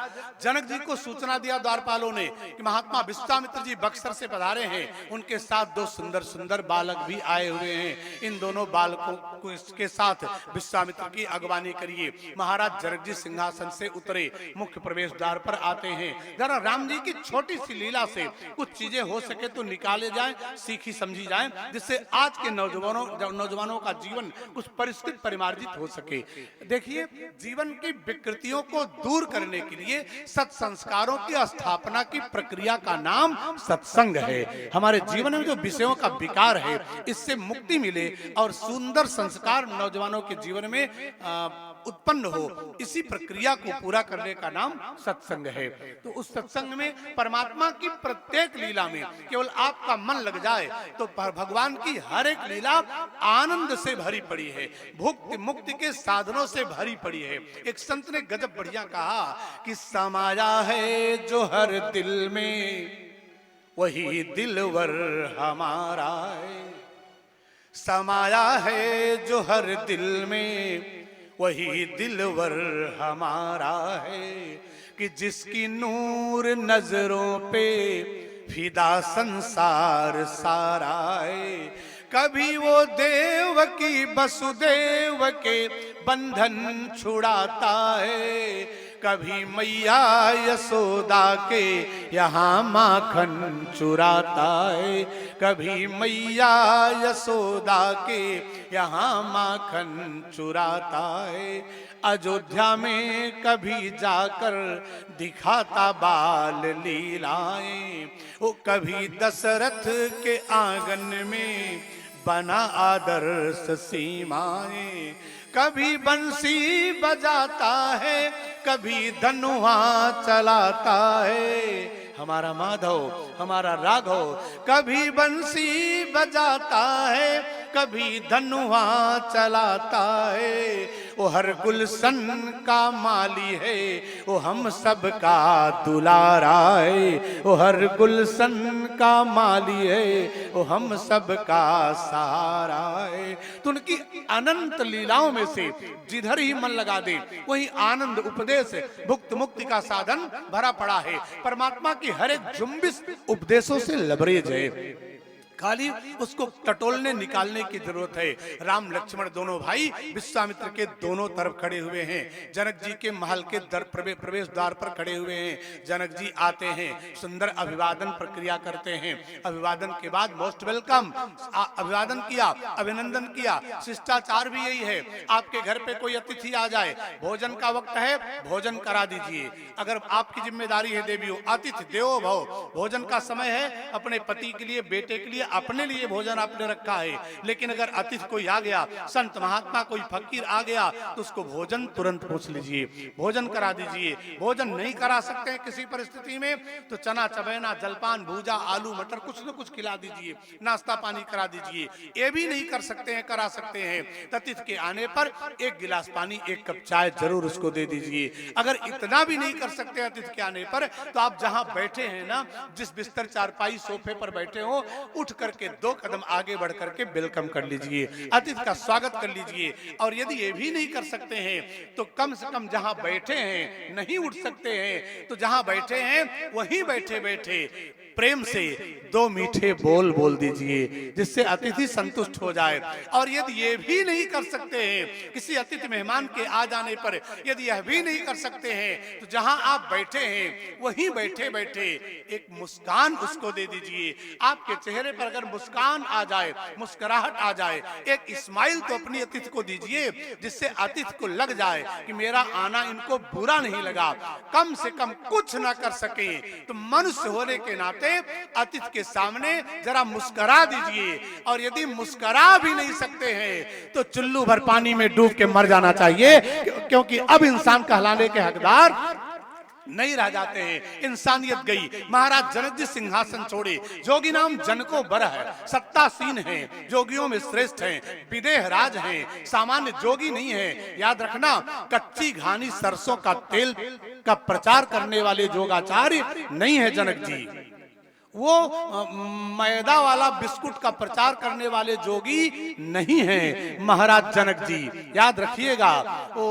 जनक जी को सूचना दिया द्वारपालों ने कि महात्मा विश्वामित्र जी बक्सर से पधारे हैं, उनके साथ दो सुंदर सुंदर बालक भी आए हुए हैं, इन दोनों बालकों को इसके साथ विश्वामित्र की अगवानी करिए। महाराज जनक जी सिंहासन से उतरे, मुख्य प्रवेश द्वार पर आते हैं। जरा राम जी की छोटी सी लीला से कुछ चीजें हो सके तो निकाले जाए, सीखी समझी जाए, जिससे आज के नौजवानों का जीवन कुछ परिष्कृत परिमार्जित हो सके। देखिए, जीवन की विकृतियों को दूर करने के लिए सत्संस्कारों की स्थापना की प्रक्रिया का नाम सत्संग है। हमारे जीवन में जो विषयों का विकार है, इससे मुक्ति मिले और सुंदर संस्कार नौजवानों के जीवन में उत्पन्न हो, इसी प्रक्रिया को पूरा करने का नाम सत्संग है। तो उस सत्संग में परमात्मा की प्रत्येक लीला में केवल आपका मन लग जाए तो भगवान की हर एक लीला आनंद से भरी पड़ी है, भुक्ति मुक्ति के साधनों से भरी पड़ी है। एक संत ने गजब बढ़िया कहा कि समाया है जो हर दिल में वही दिलवर हमारा है, समाया है जो हर दिल में वही दिलवर हमारा है, कि जिसकी नूर नजरों पे फिदा संसार सारा है। कभी वो देव की वसुदेव के बंधन छुड़ाता है, कभी मैया यशोदा के यहाँ माखन चुराता है, कभी मैया यशोदा के यहाँ माखन चुराता है। अयोध्या में कभी जाकर दिखाता बाल लीलाएं, वो कभी दशरथ के आंगन में बना आदर्श सीमाएं, कभी बंसी बजाता है, कभी धनुआ चलाता है। हमारा माधव, हमारा राघव कभी बंसी बजाता है, कभी धनुआ चलाता है। वो हर गुलशन का माली है, वो हम सब का दुलारा है। वो हर गुलशन का माली है, वो हम सब का सहारा है। तो उनकी अनंत लीलाओं में से जिधर ही मन लगा दे वही आनंद उपदेश भुक्त मुक्ति का साधन भरा पड़ा है। परमात्मा की हर एक जुम्बिश उपदेशों से लबरेज है, खाली उसको टटोलने निकालने की जरूरत है। राम लक्ष्मण दोनों भाई विश्वामित्र के दोनों तरफ खड़े हुए हैं, जनक जी के महल के प्रवेश द्वार पर खड़े हुए हैं। जनक जी आते हैं, सुंदर अभिवादन प्रक्रिया करते हैं। अभिवादन के बाद मोस्ट वेलकम, अभिवादन किया, अभिनंदन किया। शिष्टाचार भी यही है, आपके घर पे कोई अतिथि आ जाए, भोजन का वक्त है, भोजन करा दीजिए। अगर आपकी जिम्मेदारी है देवियों, अतिथि देवो भव, भोजन का समय है, अपने पति के लिए, बेटे के लिए, अपने लिए भोजन आपने रखा है। लेकिन अगर अतिथि कोई आ गया, संत महात्मा कोई फकीर आ गया, तो उसको भोजन तुरंत पूछ लीजिए, भोजन करा दीजिए। भोजन नहीं करा सकते हैं किसी परिस्थिति में तो चना चबेना, जलपान, भूजा, आलू मटर कुछ न कुछ खिला दीजिए, नाश्ता पानी करा दीजिए। ये भी नहीं कर सकते हैं, करा सकते हैं, अतिथि के आने पर एक गिलास पानी, एक कप चाय जरूर उसको दे दीजिए। अगर इतना भी नहीं कर सकते अतिथि के आने पर, तो आप जहां बैठे हैं ना, जिस बिस्तर चारपाई सोफे पर बैठे हो, उठ करके 2 कदम आगे बढ़ करके वेलकम कर लीजिए, अतिथि का स्वागत कर लीजिए। और यदि ये भी नहीं कर सकते हैं तो कम से कम जहां बैठे हैं, नहीं उठ सकते हैं तो जहां बैठे हैं वहीं बैठे बैठे प्रेम से 2 मीठे बोल बोल दीजिए, जिससे अतिथि संतुष्ट हो जाए। और यदि ये भी नहीं कर सकते हैं, किसी अतिथि मेहमान के आ जाने पर यदि यह भी नहीं कर सकते हैं, तो जहां आप बैठे हैं वहीं बैठे बैठे एक मुस्कान उसको दे दीजिए। आपके चेहरे पर अगर मुस्कान आ जाए, मुस्कुराहट आ जाए, एक स्माइल तो अपनी अतिथि को दीजिए, जिससे अतिथि को लग जाए कि मेरा आना इनको बुरा नहीं लगा। कम से कम कुछ ना कर सके तो मनुष्य होने के नाते अतिथि के सामने जरा मुस्कुरा दीजिए। और यदि मुस्कुरा भी नहीं सकते हैं तो चुल्लू भर पानी में डूब के मर जाना चाहिए, क्योंकि अब इंसान कहलाने के हकदार नहीं रह जाते हैं, इंसानियत गई। महाराज जनक जी सिंहासन छोड़े, जोगी नाम जनको बर है, सत्तासीन है, जोगियों में श्रेष्ठ हैं, विदेह राज हैं, सामान्य जोगी नहीं है। याद रखना, कच्ची घानी सरसों का तेल का प्रचार करने वाले जोगाचार्य नहीं है जनक जी, वो मैदा वाला बिस्कुट का प्रचार करने वाले जोगी नहीं है महाराज जनक जी। याद रखिएगा, वो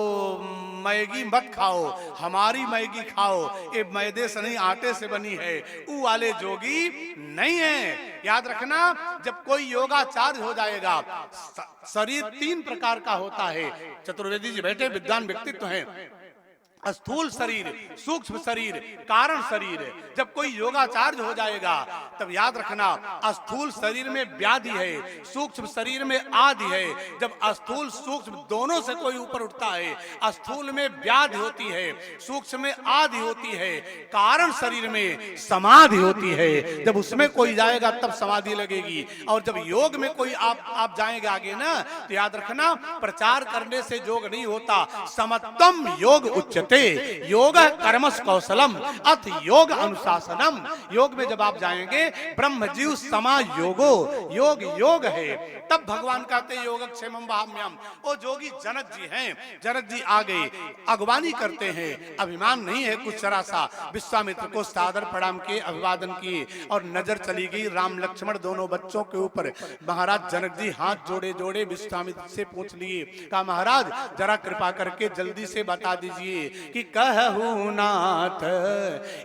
मैगी मत खाओ, हमारी मैगी खाओ, ये मैदे से नहीं आटे से बनी है, वो वाले जोगी नहीं है। याद रखना, जब कोई योगाचार्य हो जाएगा, शरीर 3 प्रकार का होता है। चतुर्वेदी जी बैठे विद्वान व्यक्तित्व हैं। स्थूल शरीर, सूक्ष्म शरीर, कारण शरीर। जब कोई योगाचार्य हो जाएगा तब याद रखना, स्थूल शरीर में व्याधि है, सूक्ष्म शरीर में आदि है। जब स्थूल सूक्ष्म दोनों से कोई ऊपर उठता है, स्थूल में व्याधि होती है, सूक्ष्म में आदि होती है, कारण शरीर में समाधि होती है। जब उसमें कोई जाएगा तब समाधि लगेगी। और जब योग में कोई आप जाएंगे आगे ना, तो याद रखना, प्रचार करने से योग नहीं होता। समत्वम योग उच्चते, योग कर्मस कौशलम अथ योग अनुशासनम। योग में जब आप जाएंगे, ब्रह्म जीव समा योगो, योग योग है। तब भगवान कहते हैं योगक्षेमम वहाम्यहम्। वो जोगी जनक जी हैं। जनक जी आ गए, अगवानी करते हैं, अभिमान नहीं है कुछ जरा सा। विश्वामित्र को सादर प्रणाम किए, अभिवादन किए, और नजर चली गई राम लक्ष्मण दोनों बच्चों के ऊपर। महाराज जनक जी हाथ जोड़े जोड़े विश्वामित्र से पूछ लिए, कहा महाराज जरा कृपा करके जल्दी से बता दीजिए कि कहूँ नाथ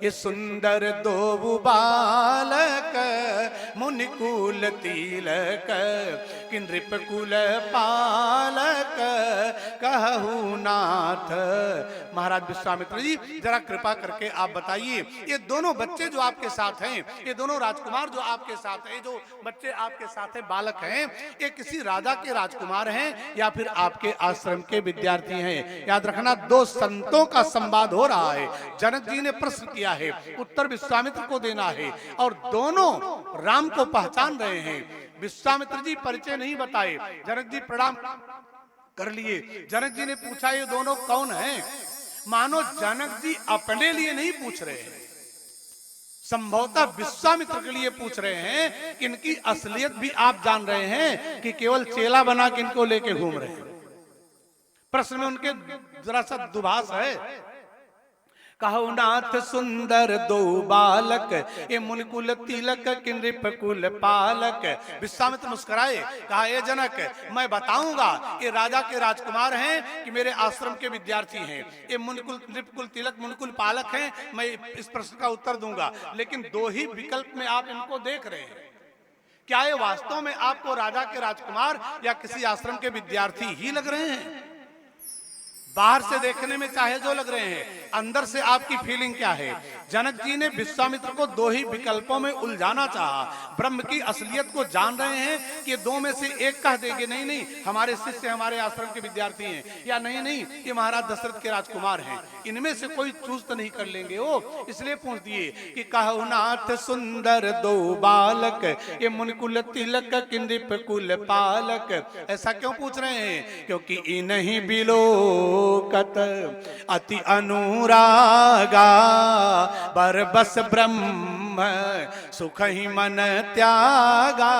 ये सुंदर दो बालक, मुनिकुल तिलक कि नृपकुल पालक, कहूँ नाथ। महाराज विश्वामित्र जी जरा कृपा करके आप बताइए, ये दोनों बच्चे जो आपके साथ हैं, ये दोनों राजकुमार जो आपके साथ हैं, जो बच्चे आपके साथ हैं, बालक हैं, ये किसी राजा के राजकुमार हैं या फिर आपके आश्रम के विद्यार्थी हैं? याद रखना, 2 संतों का संवाद हो रहा है। जनक जी ने प्रश्न किया है, उत्तर विश्वामित्र को देना है, और दोनों राम को पहचान रहे हैं। विश्वामित्र जी परिचय नहीं बताए, जनक जी प्रणाम कर लिए। जनक जी ने पूछा ये दोनों कौन हैं? मानो जनक जी अपने लिए नहीं पूछ रहे हैं, संभवतः विश्वामित्र के लिए पूछ रहे हैं। इनकी असलियत भी आप जान रहे हैं कि केवल चेला बना के इनको लेके घूम रहे हैं। प्रश्न में उनके जरा सा दुभाष है। कहु नाथ सुंदर दो बालक, ये मुनिकुल तिलक कि नृपकुल पालक। विश्वामित्र मुस्कुराए, कहा ये जनक, मैं बताऊंगा ये राजा के राजकुमार हैं कि मेरे आश्रम के विद्यार्थी हैं। ये मुनिकुल नृपकुल तिलक मुनिकुल पालक हैं, मैं इस प्रश्न का उत्तर दूंगा। लेकिन 2 ही विकल्प में आप इनको देख रहे हैं। क्या ये वास्तव में आपको राजा के राजकुमार या किसी आश्रम के विद्यार्थी ही लग रहे हैं? बाहर से देखने में चाहे जो लग रहे हैं, अंदर से आपकी फीलिंग क्या है? जनक जी ने विश्वामित्र को 2 ही विकल्पों में उलझाना चाहा। ब्रह्म की असलियत को जान रहे हैं कि 2 में से एक कह देंगे नहीं नहीं हमारे शिष्य हमारे आश्रम के विद्यार्थी हैं, या नहीं नहीं ये महाराज दशरथ के राजकुमार हैं। इनमें से कोई चूज तो नहीं कर लेंगे वो, इसलिए पूछ दिए कि कहु नाथ सुंदर 2 बालक, ये मुनिकुल तिलक कि नृपकुल पालक। ऐसा क्यों पूछ रहे हैं? क्योंकि इन्हीं बिलोकत अति अनुरागा, बरबस ब्रह्म सुख ही मन त्यागा।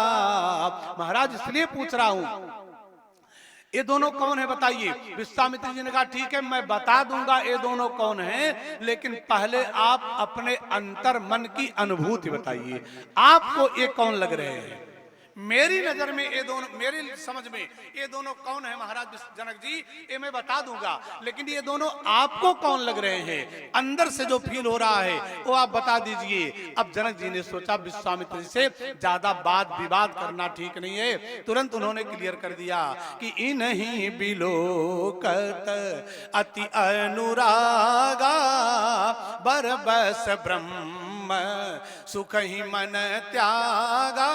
महाराज इसलिए पूछ रहा हूं, ये दोनों कौन है बताइए? विश्वामित्र जी ने कहा ठीक है मैं बता दूंगा ये दोनों कौन हैं, लेकिन पहले आप अपने अंतर मन की अनुभूति बताइए, आपको ये कौन लग रहे हैं? मेरी नजर में ये दोनों, मेरी समझ में ये दोनों कौन है महाराज जनक जी, ये मैं बता दूंगा, लेकिन ये दोनों आपको कौन लग रहे हैं? अंदर से जो फील हो रहा है वो आप बता दीजिए। अब जनक जी ने सोचा विश्वामित्र जी से ज्यादा वाद विवाद करना ठीक नहीं है। तुरंत उन्होंने क्लियर कर दिया कि इन्हीं बिलोकत अति अनुरागा, बरबस ब्रह्म सुख ही मन त्यागा,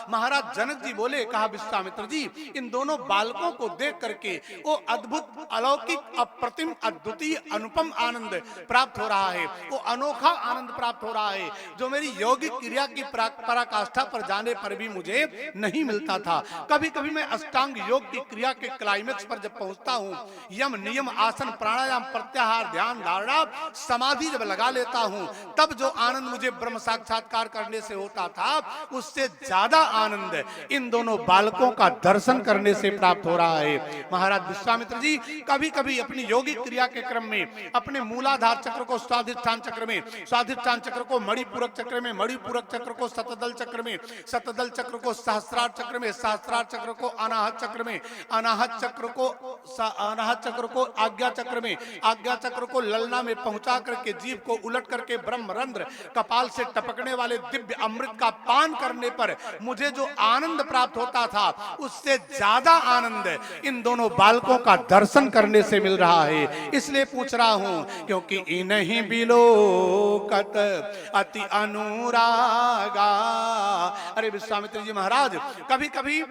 महाराज जनक जी बोले, कहा विश्वामित्र जी, इन दोनों बालकों को देख करके वो अद्भुत, अलौकिक, अप्रतिम, अद्वितीय, अनुपम आनंद प्राप्त हो रहा है, वो अनोखा आनंद प्राप्त हो रहा है जो मेरी यौगिक क्रिया की पराकाष्ठा पर जाने पर भी मुझे नहीं मिलता था। कभी कभी मैं अष्टांग योग की क्रिया के क्लाइमेक्स पर जब पहुंचता हूँ, यम नियम, आसन, प्राणायाम, प्रत्याहार, ध्यान, धारणा, समाधि जब लगा लेता हूँ, तब जो आनंद मुझे ब्रह्म साक्षात्कार करने से होता था, उससे ज्यादा आनंद इन दोनों बालकों का दर्शन करने से प्राप्त हो रहा है। महाराज विश्वामित्र जी कभी कभी अपनी योगिक क्रिया के क्रम में अपने मूलाधार चक्र को स्वाधिष्ठान चक्र में, स्वाधिष्ठान चक्र को मणिपूरक चक्र में, मणिपूरक चक्र को शतदल चक्र में, शतदल चक्र को सहस्रार चक्र में, सहस्रार चक्र को अनाहत चक्र में, अनाहत चक्र को आज्ञा चक्र में, आज्ञा चक्र को ललना में पहुंचा करके जीव को उलट करके ब्रह्मरंध्र कपाल से टपकने वाले दिव्य अमृत का पान करने पर मुझे जो आनंद प्राप्त होता था, उससे ज्यादा आनंद इन दोनों बालकों का दर्शन करने से मिल रहा है। इसलिए पूछ रहा हूं, क्योंकि इन्हीं बिलोकत अति अनुरागा। अरे विश्वामित्र जी महाराज, कभी कभी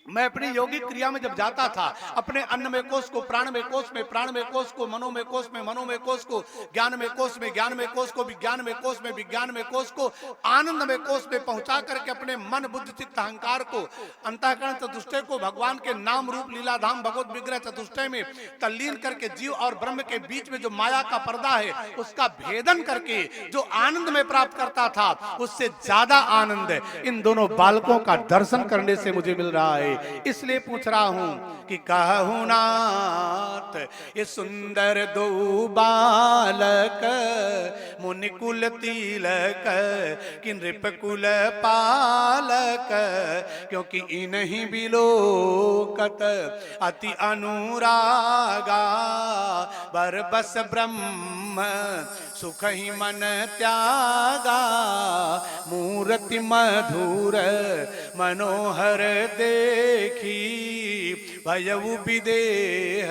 मैं अपनी योगिक क्रिया में जब जाता था, अपने अन्नमय कोश को प्राणमय कोश में, प्राणमय कोश को मनोमय कोश में, मनोमय कोश को ज्ञानमय कोश में, ज्ञानमय कोश को विज्ञानमय कोश में, विज्ञानमय कोश को आनंदमय कोश में पहुंचा करके अपने मन, बुद्धि, चित्त, अहंकार को, अंतःकरण चतुष्टय को भगवान के नाम रूप लीला धाम भगवत विग्रह चतुष्टय में तल्लीन करके जीव और ब्रह्म के बीच में जो माया का पर्दा है, उसका भेदन करके जो आनंद में प्राप्त करता था, उससे ज्यादा आनंद इन दोनों बालकों का दर्शन करने से मुझे मिल रहा है। इसलिए पूछ रहा हूं कि कहूं नाथ, ये सुंदर दो बालक मुनिकुल तिलक कि नृपकुल पालक, क्योंकि इन्हीं बिलोकत अति अनुरागा। बरबस ब्रह्म सुख ही मन त्यागा, मूर्ति मधुर मनोहर देखी, भयउ विदेह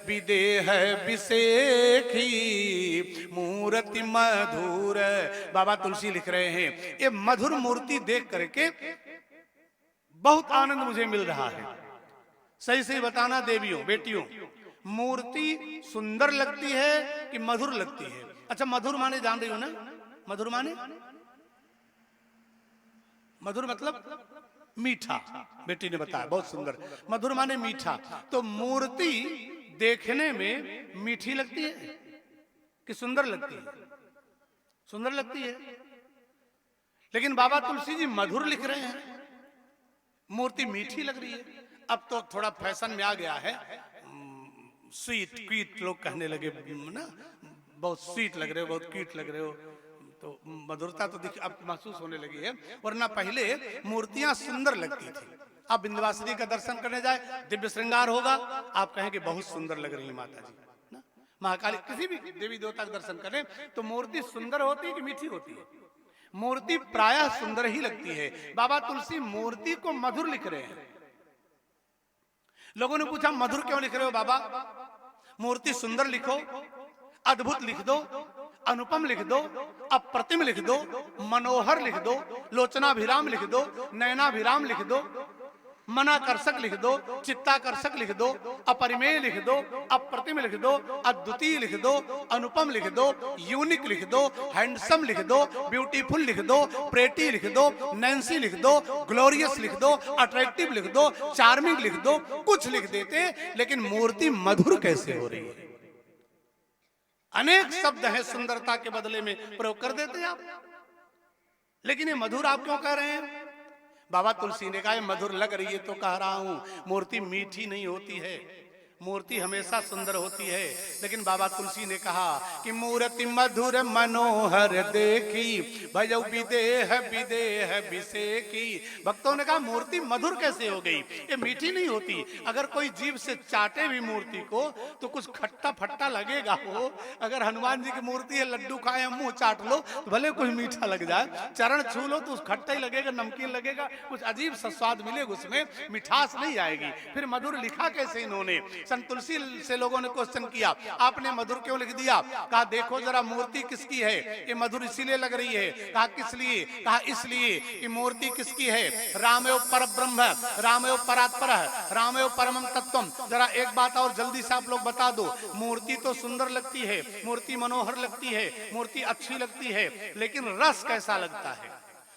विदेह विसेखी, मूर्ति मधुर। बाबा तुलसी लिख रहे हैं, ये मधुर मूर्ति देख करके बहुत आनंद मुझे मिल रहा है। सही सही बताना देवियों, बेटियों, मूर्ति सुंदर लगती है कि मधुर लगती है? अच्छा, मधुर माने जान रही हो ना? मधुर माने, मधुर मतलब मीठा। बेटी ने बताया, बहुत सुंदर। मधुर माने मीठा। तो मूर्ति देखने में मीठी लगती है कि सुंदर लगती है? सुंदर लगती है। लेकिन बाबा तुलसी जी मधुर लिख रहे हैं, मूर्ति मीठी लग रही है। अब तो थोड़ा फैशन में आ गया है, स्वीट क्वीट लोग कहने लगे ना, बहुत स्वीट लग रहे हो, बहुत क्यूट लग रहे हो, तो मधुरता तो अब महसूस होने लगी है। वरना पहले मूर्तियां सुंदर लगती थी। आप विंध्यवासिनी का दर्शन करने जाए, दिव्य श्रृंगार होगा, आप कहेंगे बहुत सुंदर लग रही है माता जी ना। महाकाली, किसी भी देवी देवता का दर्शन करें तो मूर्ति सुंदर होती है कि मीठी होती है? मूर्ति प्रायः सुंदर ही लगती है। बाबा तुलसी मूर्ति को मधुर लिख रहे हैं। लोगों ने पूछा मधुर क्यों लिख रहे हो बाबा? मूर्ति सुंदर लिखो, अद्भुत लिख दो, अनुपम लिख दो, अप्रतिम लिख दो, मनोहर लिख दो, लोचनाभिराम लिख दो, नयनाभिराम लिख दो, मनाकर्षक लिख दो, चित्ताकर्षक लिख दो, अपरिमेय लिख दो, अप्रतिम लिख दो, अद्वितीय लिख दो, अनुपम लिख दो, यूनिक लिख दो, हैंडसम लिख दो, ब्यूटीफुल लिख दो, प्रेटी लिख दो, नैंसी लिख दो, ग्लोरियस लिख दो, अट्रैक्टिव लिख दो, चार्मिंग लिख दो, कुछ लिख देते। लेकिन मूर्ति मधुर कैसे हो रही है? अनेक शब्द है सुंदरता के बदले में प्रयोग कर देते हैं आप, लेकिन ये मधुर आप क्यों कह रहे हैं? बाबा तुलसी ने कहा मधुर लग रही है तो कह रहा हूं। मूर्ति मीठी नहीं होती है, मूर्ति हमेशा सुंदर होती है। लेकिन बाबा तुलसी ने कहा कि मूर्ति मधुर मनोहर देखी, भयउ विदेह विदेह विसेकी। भक्तों ने कहा मूर्ति मधुर कैसे हो गई? ये मीठी नहीं होती। अगर कोई जीभ से चाटे भी मूर्ति को तो कुछ खट्टा फट्टा लगेगा हो। अगर हनुमान जी की मूर्ति है, लड्डू खाए मुंह चाट लो तो भले कुछ मीठा लग जाए, चरण छू लो तो खट्टा ही लगेगा, नमकीन लगेगा, कुछ अजीब सा स्वाद मिलेगा, उसमें मिठास नहीं आएगी। फिर मधुर लिखा कैसे इन्होंने? संत तुलसी से लोगों ने क्वेश्चन किया, आपने मधुर क्यों लिख दिया? कहा देखो जरा मूर्ति किसकी है, ये मधुर इसीलिए लग रही है। कहा किस लिए? कहा इसलिए ये मूर्ति किसकी है? रामेव परब्रह्म, रामेव परात्पर, रामेव परमम तत्वम। जरा एक बात और जल्दी से आप लोग बता दो, मूर्ति तो सुंदर लगती है, मूर्ति मनोहर लगती है, मूर्ति अच्छी लगती है, लेकिन रस कैसा लगता है?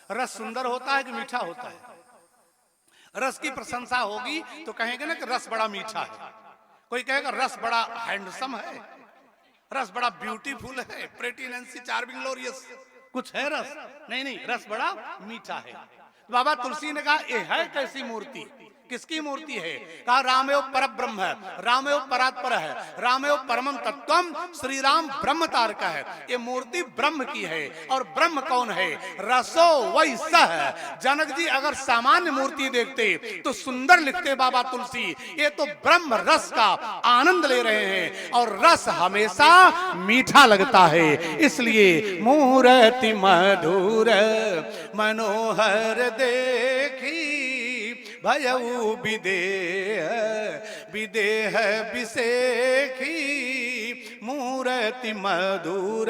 रस सुंदर होता है कि मीठा होता है? रस की प्रशंसा होगी तो कहेंगे ना कि रस बड़ा मीठा है, कोई कहेगा रस बड़ा हैंडसम है, रस बड़ा ब्यूटीफुल है, प्रेटी नैंसी चार्मिंग ग्लोरियस, कुछ है रस? नहीं नहीं, रस बड़ा मीठा है। बाबा तुलसी ने कहा ये है कैसी मूर्ति, किसकी मूर्ति है? कहा रामेव परब्रह्म है, रामेव परात्पर है, रामेव परमम तत्वम, श्री राम ब्रह्म तारक है। ये मूर्ति ब्रह्म की है। और ब्रह्म कौन है? रसो वही सह। जनक जी अगर सामान्य मूर्ति देखते तो सुंदर लिखते बाबा तुलसी, ये तो ब्रह्म रस का आनंद ले रहे हैं, और रस हमेशा मीठा लगता है। इसलिए मूर्ति मधुर मनोहर देखी, भयऊ विदेह विदेह विसेखी, मूर्ति मधुर।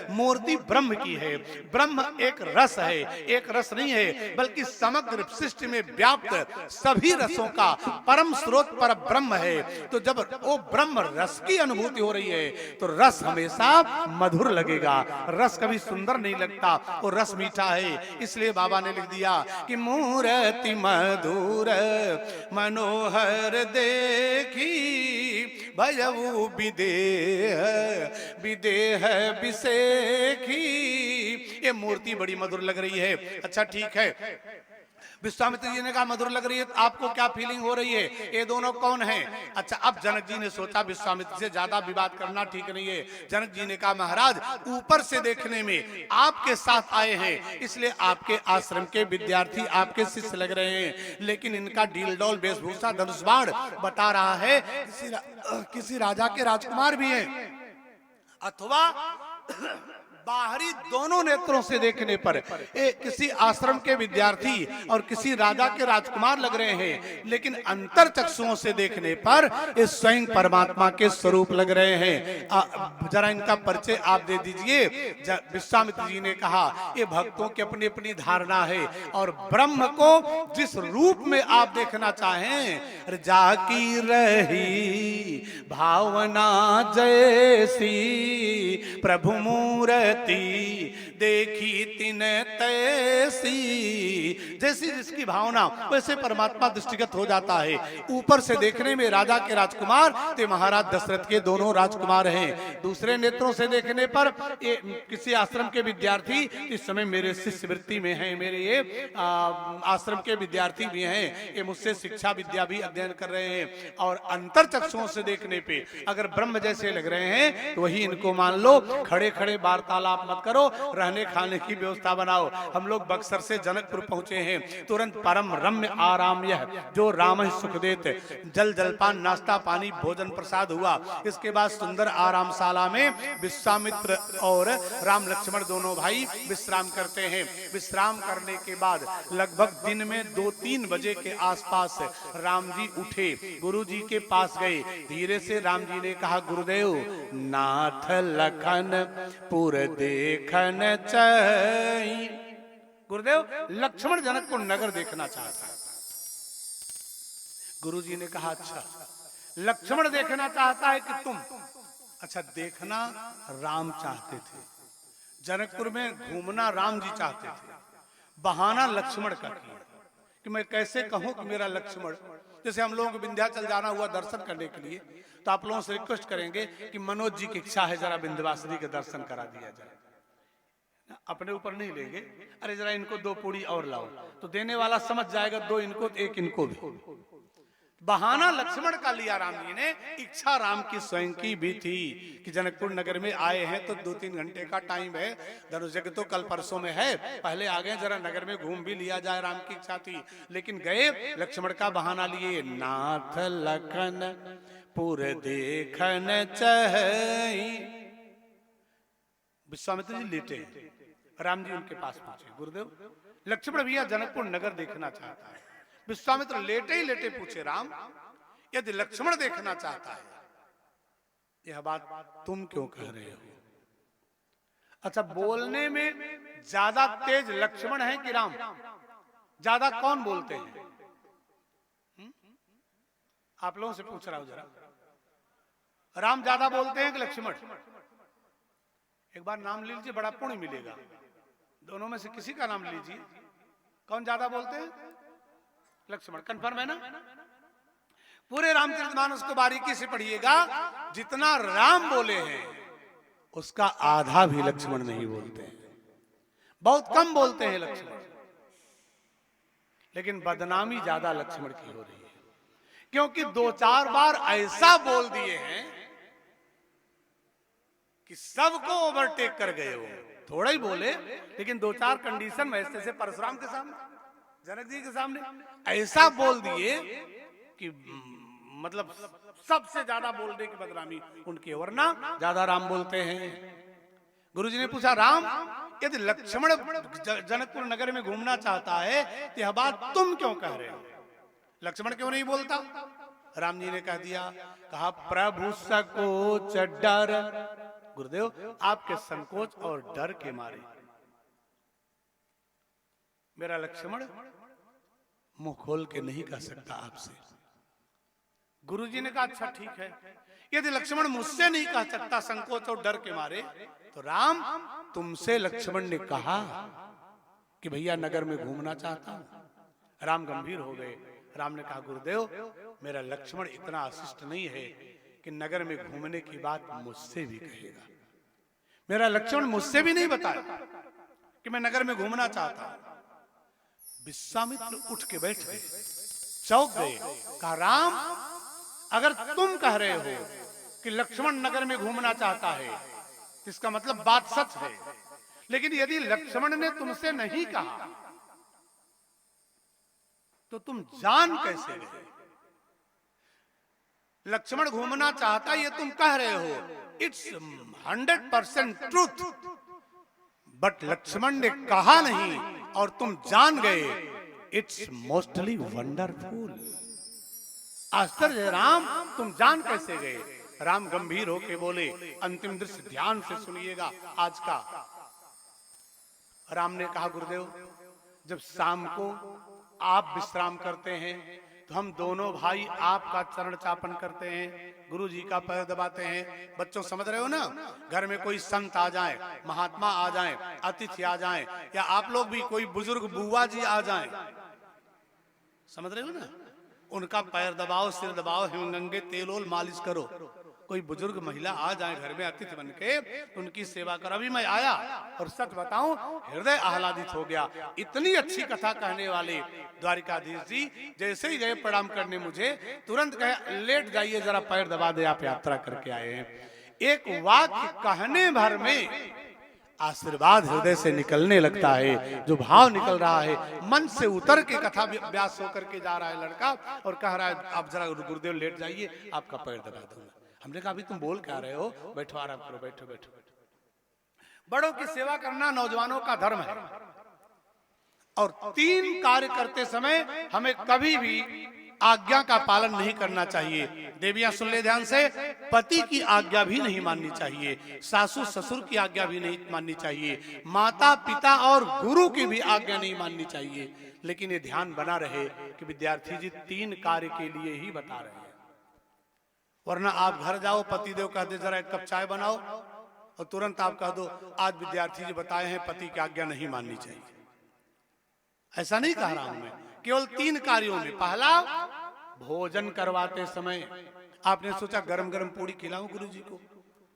मूर्ति ब्रह्म की है। ब्रह्म एक रस है, एक रस नहीं है, बल्कि समग्र सृष्टि में व्याप्त सभी रसों का परम स्रोत पर ब्रह्म है। तो जब वो ब्रह्म रस की अनुभूति हो रही है तो रस हमेशा मधुर लगेगा, रस कभी सुंदर नहीं लगता, वो रस मीठा है। इसलिए बाबा ने लिख दिया कि मूर्ति मधुर मनोहर देखी, भयऊ विदेह विदेह विसेखी। ये मूर्ति बड़ी मधुर लग रही है। अच्छा ठीक है, विश्वामित्र जी ने कहा मधुर लग रही है, तो आपको क्या फीलिंग हो रही है? ये दोनों कौन हैं? अच्छा, अब जनक जी ने सोचा विश्वामित्र से ज्यादा विवाद करना ठीक नहीं है। जनक जी ने कहा महाराज ऊपर से देखने में आपके साथ आए हैं, इसलिए आपके आश्रम के विद्यार्थी आपके शिष्य लग रहे हैं, लेकिन इनका डील डोल वेशभूषा धनुष बाण बता रहा है किसी राजा के राजकुमार भी हैं, अथवा बाहरी दोनों नेत्रों से देखने पर किसी आश्रम के विद्यार्थी और किसी राजा के राजकुमार लग रहे हैं, लेकिन अंतर चक्षुओं से देखने पर ये स्वयं परमात्मा के स्वरूप लग रहे हैं। जरा इनका परिचय आप दे दीजिए। विश्वामित्र जी ने कहा ये भक्तों की अपनी अपनी धारणा है, और ब्रह्म को जिस रूप में आप देखना चाहें, जाकी रही भावना जैसी, प्रभु मूर्ति देखी तिन तैसी। जैसी जिसकी भावना वैसे परमात्मा दृष्टिगत हो जाता है। ऊपर से देखने में राजा के राजकुमार ते महाराज दशरथ के दोनों राजकुमार हैं, दूसरे नेत्रों से देखने पर ये किसी आश्रम के विद्यार्थी इस समय मेरे शिष्यवृत्ति में हैं, मेरे ये आश्रम के विद्यार्थी भी हैं, ये मुझसे शिक्षा विद्या भी अध्ययन कर रहे हैं। और अंतर चक्षुओं से देखने पे अगर ब्रह्म जैसे लग रहे हैं तो वही इनको मान लो। खड़े खड़े वार्तालाप मत करो, रहने खाने की व्यवस्था बनाओ। हम लोग बक्सर से जनकपुर पहुंचे हैं, तुरंत परम रम्य आराम यह जो राम सुख देते, जल जलपान नाश्ता पानी भोजन प्रसाद हुआ। इसके बाद सुंदर आरामशाला में विश्वामित्र और राम लक्ष्मण दोनों भाई विश्राम करते हैं। विश्राम करने के बाद लगभग दिन में 2-3 बजे के आसपास राम जी उठे, गुरु जी के पास गए। धीरे से राम जी ने कहा गुरुदेव नाथ लखन पुर देखन चाहिए। गुरुदेव लक्ष्मण जनकपुर नगर देखना चाहता है। गुरुजी ने कहा अच्छा लक्ष्मण देखना चाहता है कि तुम? अच्छा, देखना राम चाहते थे, जनकपुर में घूमना राम जी चाहते थे, बहाना लक्ष्मण का किया कि मैं कैसे कहूं कि मेरा लक्ष्मण। जैसे हम लोगों को विंध्याचल जाना हुआ दर्शन करने के लिए, तो आप लोगों से रिक्वेस्ट करेंगे कि मनोज जी की इच्छा है जरा विंध्यवासिनी के दर्शन करा दिया जाए। अपने ऊपर नहीं लेंगे, अरे जरा इनको 2 पूड़ी और लाओ, तो देने वाला समझ जाएगा 2 इनको 1 इनको भी। बहाना लक्ष्मण का लिया राम जी ने। इच्छा राम की स्वयं की भी थी कि जनकपुर नगर में आए हैं तो 2-3 घंटे का टाइम है, धनुष यज्ञ तो कल परसों में है, पहले आ गए जरा नगर में घूम भी लिया जाए, राम की इच्छा थी। लेकिन गए लक्ष्मण का बहाना लिए, नाथ लखन पुर देखन चाहिए। विश्वामित्र जी लेटे हैं, राम जी उनके पास पहुंचे, गुरुदेव लक्ष्मण भैया जनकपुर नगर देखना चाहता है। विश्वामित्र लेटे ही लेटे पूछे राम यदि लक्ष्मण देखना चाहता है, यह बात तुम क्यों कह रहे हो? अच्छा, बोलने में ज्यादा तेज लक्ष्मण है कि राम? ज्यादा कौन बोलते हैं? आप लोगों से पूछ रहा हूं जरा, राम ज्यादा बोलते हैं कि लक्ष्मण? एक बार नाम लीजिए, बड़ा पुण्य मिलेगा। दोनों में से किसी का नाम लीजिए, कौन ज्यादा बोलते हैं? लक्ष्मण। कंफर्म है ना? पूरे रामचरितमानस को बारीकी से पढ़िएगा, जितना राम बोले हैं उसका आधा भी लक्ष्मण नहीं बोलते हैं। बहुत कम बोलते हैं लक्ष्मण, लेकिन बदनामी ज्यादा लक्ष्मण की हो रही है, क्योंकि 2-4 बार ऐसा बोल दिए हैं कि सबको ओवरटेक कर गए हो। थोड़ा ही बोले, लेकिन 2-4 कंडीशन में, ऐसे परशुराम के सामने, जनक जी के सामने ऐसा बोल दिए कि मतलब सबसे ज्यादा बोलने की बदनामी उनकी, वरना ज्यादा राम बोलते हैं। गुरुजी ने पूछा, राम यदि लक्ष्मण जनकपुर नगर में घूमना चाहता है तो यह बात तुम क्यों कह रहे हो? लक्ष्मण क्यों नहीं बोलता? राम जी ने कह दिया, कहा प्रभु संकोच डर, गुरुदेव आपके संकोच और डर के मारे मेरा लक्ष्मण मुंह खोल के नहीं कह सकता आपसे। गुरुजी ने कहा, अच्छा ठीक है, यदि लक्ष्मण मुझसे नहीं कह सकता संकोच और डर के मारे, तो राम तुमसे लक्ष्मण ने कहा कि भैया नगर में घूमना चाहता हूं। राम गंभीर हो गए। राम ने कहा, गुरुदेव मेरा लक्ष्मण इतना अशिष्ट नहीं है कि नगर में घूमने की बात मुझसे भी कहेगा। मेरा लक्ष्मण मुझसे भी नहीं बताया कि मैं नगर में घूमना चाहता हूं। विश्वामित्र उठ के बैठ गए, चौंक गए। कहा, राम अगर तुम कह रहे हो कि लक्ष्मण नगर में घूमना चाहता है, इसका मतलब बात सच है, लेकिन यदि लक्ष्मण ने तुमसे नहीं कहा तो तुम जान कैसे गए? लक्ष्मण घूमना चाहता, ये तुम कह रहे हो, इट्स 100% ट्रूथ, बट लक्ष्मण ने कहा नहीं और तुम जान गए, इट्स मोस्टली वंडरफुल। आश्चर्य राम, तुम जान कैसे गए? राम गंभीर होके बोले, अंतिम दृश्य ध्यान से सुनिएगा आज का। राम ने कहा, गुरुदेव जब शाम को आप विश्राम करते हैं तो हम दोनों भाई आपका चरण चापन करते हैं, गुरु जी का पैर दबाते हैं। बच्चों समझ रहे हो ना? घर में कोई संत आ जाए, महात्मा आ जाए, अतिथि आ जाए, या आप लोग भी कोई बुजुर्ग बुआ जी आ जाए, समझ रहे हो ना? उनका पैर दबाओ, सिर दबाओ, हिमगंगे तेलोल मालिश करो। कोई बुजुर्ग महिला आ जाए घर में अतिथि बन के, उनकी सेवा करो। अभी मैं आया और सच बताऊं, हृदय आह्लादित हो गया। इतनी अच्छी कथा कहने वाले द्वारिकाधीश जी जैसे ही गए प्रणाम करने, मुझे तुरंत कहे, लेट जाइए जरा, पैर दबा दे, आप यात्रा करके आए हैं। एक वाक्य कहने भर में आशीर्वाद हृदय से निकलने लगता है। जो भाव निकल रहा है, मन से उतर के कथा व्यास होकर के जा रहा है लड़का और कह रहा है, आप जरा गुरुदेव लेट जाइए, आपका पैर दबा दूंगा। हमने कहा, अभी तुम बोल क्या रहे हो? बैठो, आराम करो, बैठो बैठो बैठो। बड़ों की सेवा करना नौजवानों का धर्म है, और 3 कार्य करते समय हमें कभी भी आज्ञा का पालन नहीं करना चाहिए। देवियां सुन ले ध्यान से, पति की आज्ञा भी नहीं माननी चाहिए, सासू ससुर की आज्ञा भी नहीं माननी चाहिए, माता पिता और गुरु की भी आज्ञा नहीं माननी चाहिए। लेकिन ये ध्यान बना रहे कि विद्यार्थी जी 3 कार्य के लिए ही बता रहे हैं, वरना आप घर जाओ, पतिदेव कह दे जरा 1 कप चाय बनाओ, और तुरंत आप कह दो आज विद्यार्थी जी बताए हैं पति की आज्ञा नहीं माननी चाहिए। ऐसा नहीं कह रहा हूं मैं, केवल 3 कार्यों में। पहला, भोजन करवाते समय आपने सोचा गरम गरम पूड़ी खिलाऊं गुरु जी को,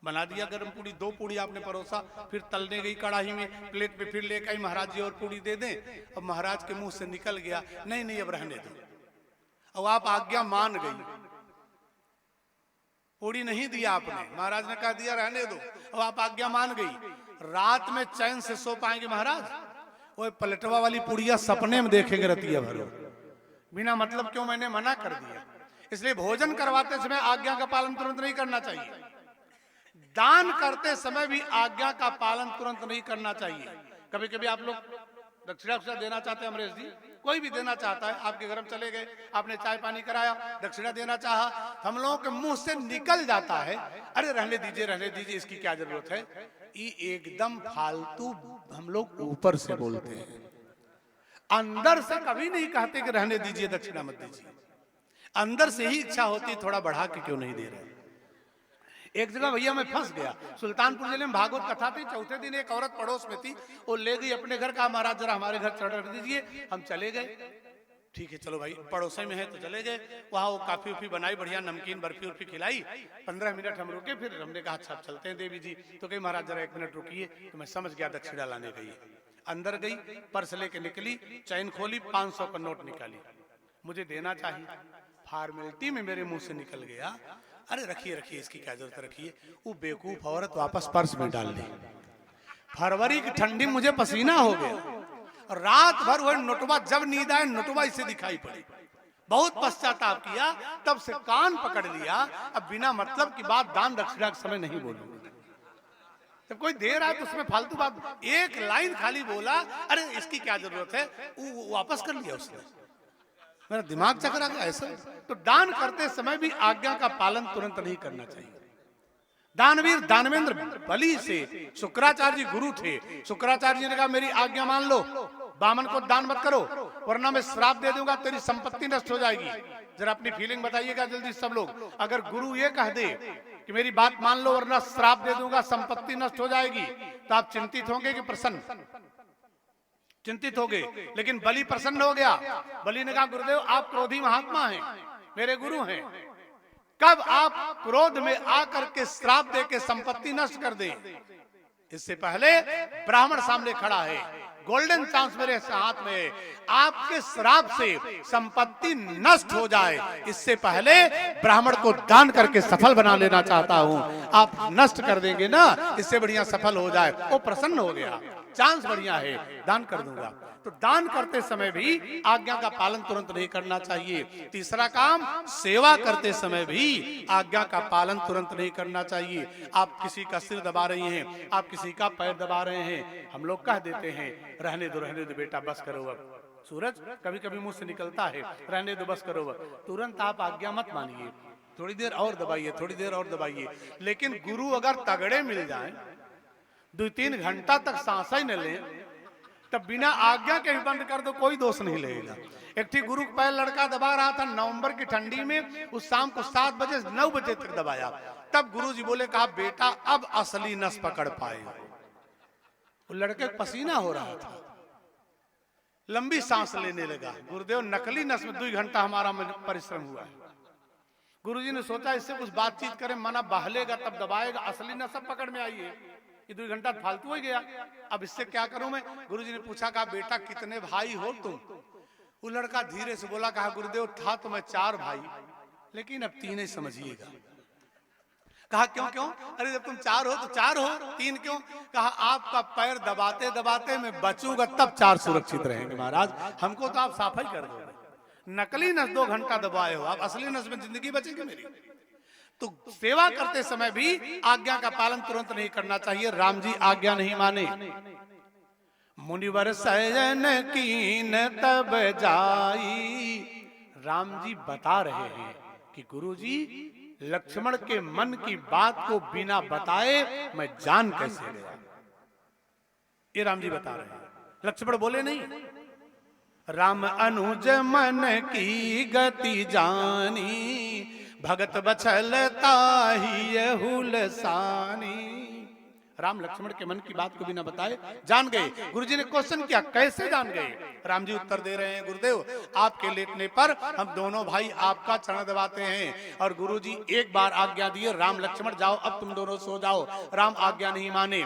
बना दिया गरम पूड़ी, 2 पूड़ी आपने परोसा, फिर तलने गई कढ़ाई में, प्लेट पे फिर लेकर आई, महाराज जी और पूड़ी दे दें। अब महाराज के मुंह से निकल गया, नहीं नहीं अब रहने दो। अब आप आज्ञा मान गई, पूड़ी नहीं दिया आपने, महाराज ने कह दिया रहने दो, अब आप आज्ञा मान गई। रात में चैन से सो पाएंगे महाराज? वो पलटवा वाली पुड़िया सपने में देखेंगे रतिया भर, बिना मतलब क्यों मैंने मना कर दिया। इसलिए भोजन करवाते समय आज्ञा का पालन तुरंत नहीं करना चाहिए। दान करते समय भी आज्ञा का पालन तुरंत नहीं करना चाहिए। कभी कभी आप लोग दक्षिणा उक्षिणा देना चाहते हैं अमरेश जी? कोई भी देना चाहता है, आपके घर में चले गए, आपने चाय पानी कराया, दक्षिणा देना चाहा, हम लोगों के मुंह से निकल जाता है, अरे रहने दीजिए, इसकी क्या जरूरत है। ये एकदम फालतू हम लोग ऊपर से बोलते हैं, अंदर से कभी नहीं कहते कि रहने दीजिए, दक्षिणा मत दीजिए। अंदर से ही इच्छा होती थोड़ा बढ़ा के क्यों नहीं दे रहे। एक जगह भैया मैं फंस गया, सुल्तानपुर जिले में भागवत कथा थी, चौथे दिन एक औरत पड़ोस में थी, वो ले गई अपने घर, कहा महाराज जरा हमारे घर चढ़ दीजिए। हम चले गए, ठीक है चलो भाई पड़ोसी में है तो चले गए। वहाँ वो काफी उफी बनाई, बढ़िया नमकीन बर्फी उर्फी खिलाई। 15 मिनट हम रुके, फिर हमने कहा अच्छा चलते हैं देवी जी। तो कही महाराज जरा 1 मिनट रुकिए। तो मैं समझ गया दक्षिणा लाने गई। अंदर गई, पर्स लेके निकली, चैन खोली, 500 का नोट निकाली, मुझे देना चाहिए। फॉर्मेलिटी में मेरे मुंह से निकल गया, अरे रखिए इसकी क्या जरूरत, रखिए। वो बेवकूफ औरत वापस पर्स में डाल दी। फरवरी की ठंडी मुझे पसीना हो गया, रात भर वह नोटवा, जब नींद आए नोटवा इसे दिखाई पड़ी। बहुत पश्चाताप किया, तब से कान पकड़ लिया, अब बिना मतलब की बात दान दक्षिणा के समय नहीं बोलूंगा। जब कोई दे रहा है तो उसमें फालतू बात, एक लाइन खाली बोला, अरे इसकी क्या जरूरत है, वो वापस कर लिया उसने। मेरा दिमाग चकरा गया ऐसा। तो दान करते समय भी आज्ञा का पालन तुरंत नहीं करना चाहिए। दानवीर दानवेंद्र बलि से शुक्राचार्य जी गुरु थे। शुक्राचार्य जी ने कहा मेरी आज्ञा मान लो, बामन को दान मत करो वरना मैं श्राप दे दूंगा, तेरी संपत्ति नष्ट हो जाएगी। जरा अपनी फीलिंग बताइएगा जल्दी सब लोग। अगर गुरु ये कह दे कि मेरी बात मान लो वरना श्राप दे दूंगा, संपत्ति नष्ट हो जाएगी, तो आप चिंतित होंगे कि प्रसन्न? चिंतित हो गए। लेकिन बलि प्रसन्न हो गया। बलि ने कहा गुरुदेव आप क्रोधी महात्मा हैं, मेरे गुरु हैं, कब आप क्रोध में आकर के श्राप दे के संपत्ति नष्ट कर दें, इससे पहले ब्राह्मण सामने खड़ा है, गोल्डन चांस मेरे हाथ में है, आपके श्राप से संपत्ति नष्ट हो जाए इससे पहले ब्राह्मण को दान करके सफल बना लेना चाहता हूं। आप नष्ट कर देंगे ना, इससे बढ़िया सफल हो जाए। वो प्रसन्न हो गया, चांस बढ़िया है, दान कर दूंगा। तो दान करते समय भी आज्ञा का पालन तुरंत नहीं करना चाहिए। तीसरा काम, सेवा करते समय भी आज्ञा का पालन तुरंत नहीं करना चाहिए। आप किसी का सिर दबा रही हैं, आप किसी का पैर दबा रहे हैं, हम लोग कह देते हैं रहने दो बेटा बस करो अब। सूरज कभी कभी मुंह से निकलता है रहने दो बस करो अब, तुरंत आप आज्ञा मत मानिए, थोड़ी देर और दबाइए, थोड़ी देर और दबाइए। लेकिन गुरु अगर तगड़े मिल जाए, 2-3 घंटा तक सांस ही न ले, तब बिना आज्ञा के भी बंद कर दो, कोई दोष नहीं लगेगा। एक थी गुरु पैर लड़का दबा रहा था नवंबर की ठंडी में, उस शाम को 7 बजे 9 बजे तक दबाया। तब गुरु जी बोले कहा बेटा अब असली नस पकड़ पाए। वो लड़के पसीना हो रहा था, लंबी सांस लेने लगा। गुरुदेव नकली नस में 2 घंटा हमारा परिश्रम हुआ है। गुरुजी ने सोचा इससे कुछ बातचीत करें, मना बहलेगा तब दबाएगा, असली नस सब पकड़ में आई है। ये 2 घंटा फालतू हो गया, अब इससे क्या करूं मैं। गुरुजी ने पूछा कहा बेटा कितने भाई हो तुम? वो लड़का धीरे से बोला कहा गुरुदेव था तो मैं 4 भाई, लेकिन अब 3 ही समझिएगा। कहा क्यों? अरे जब तुम 4 हो तो 4 हो, 3 क्यों? कहा आपका पैर दबाते दबाते मैं बचूंगा तब 4 सुरक्षित रहेंगे महाराज, हमको तो आप साफ ही कर दोगे। नकली नस 2 घंटा दबाए हो, आप असली नस में जिंदगी बचेगी मेरी। तो सेवा करते समय भी आज्ञा का पालन तुरंत नहीं करना चाहिए। राम जी आज्ञा नहीं माने, मुनिवर सजन कीन तब जाई। राम जी बता रहे हैं कि गुरु जी लक्ष्मण के मन की बात को बिना बताए मैं जान कैसे गया, ये राम जी बता रहे हैं। लक्ष्मण बोले नहीं। राम अनुज मन की गति जानी, भगत बछलता ही हुलसानी। राम लक्ष्मण के मन की बात को बिना बताए जान गए। गुरुजी ने क्वेश्चन किया कैसे जान गए? राम जी उत्तर दे रहे हैं गुरुदेव आपके लेटने पर हम दोनों भाई आपका चरण दबाते हैं, और गुरुजी एक बार आज्ञा दिए राम लक्ष्मण जाओ अब तुम दोनों सो जाओ, राम आज्ञा नहीं माने।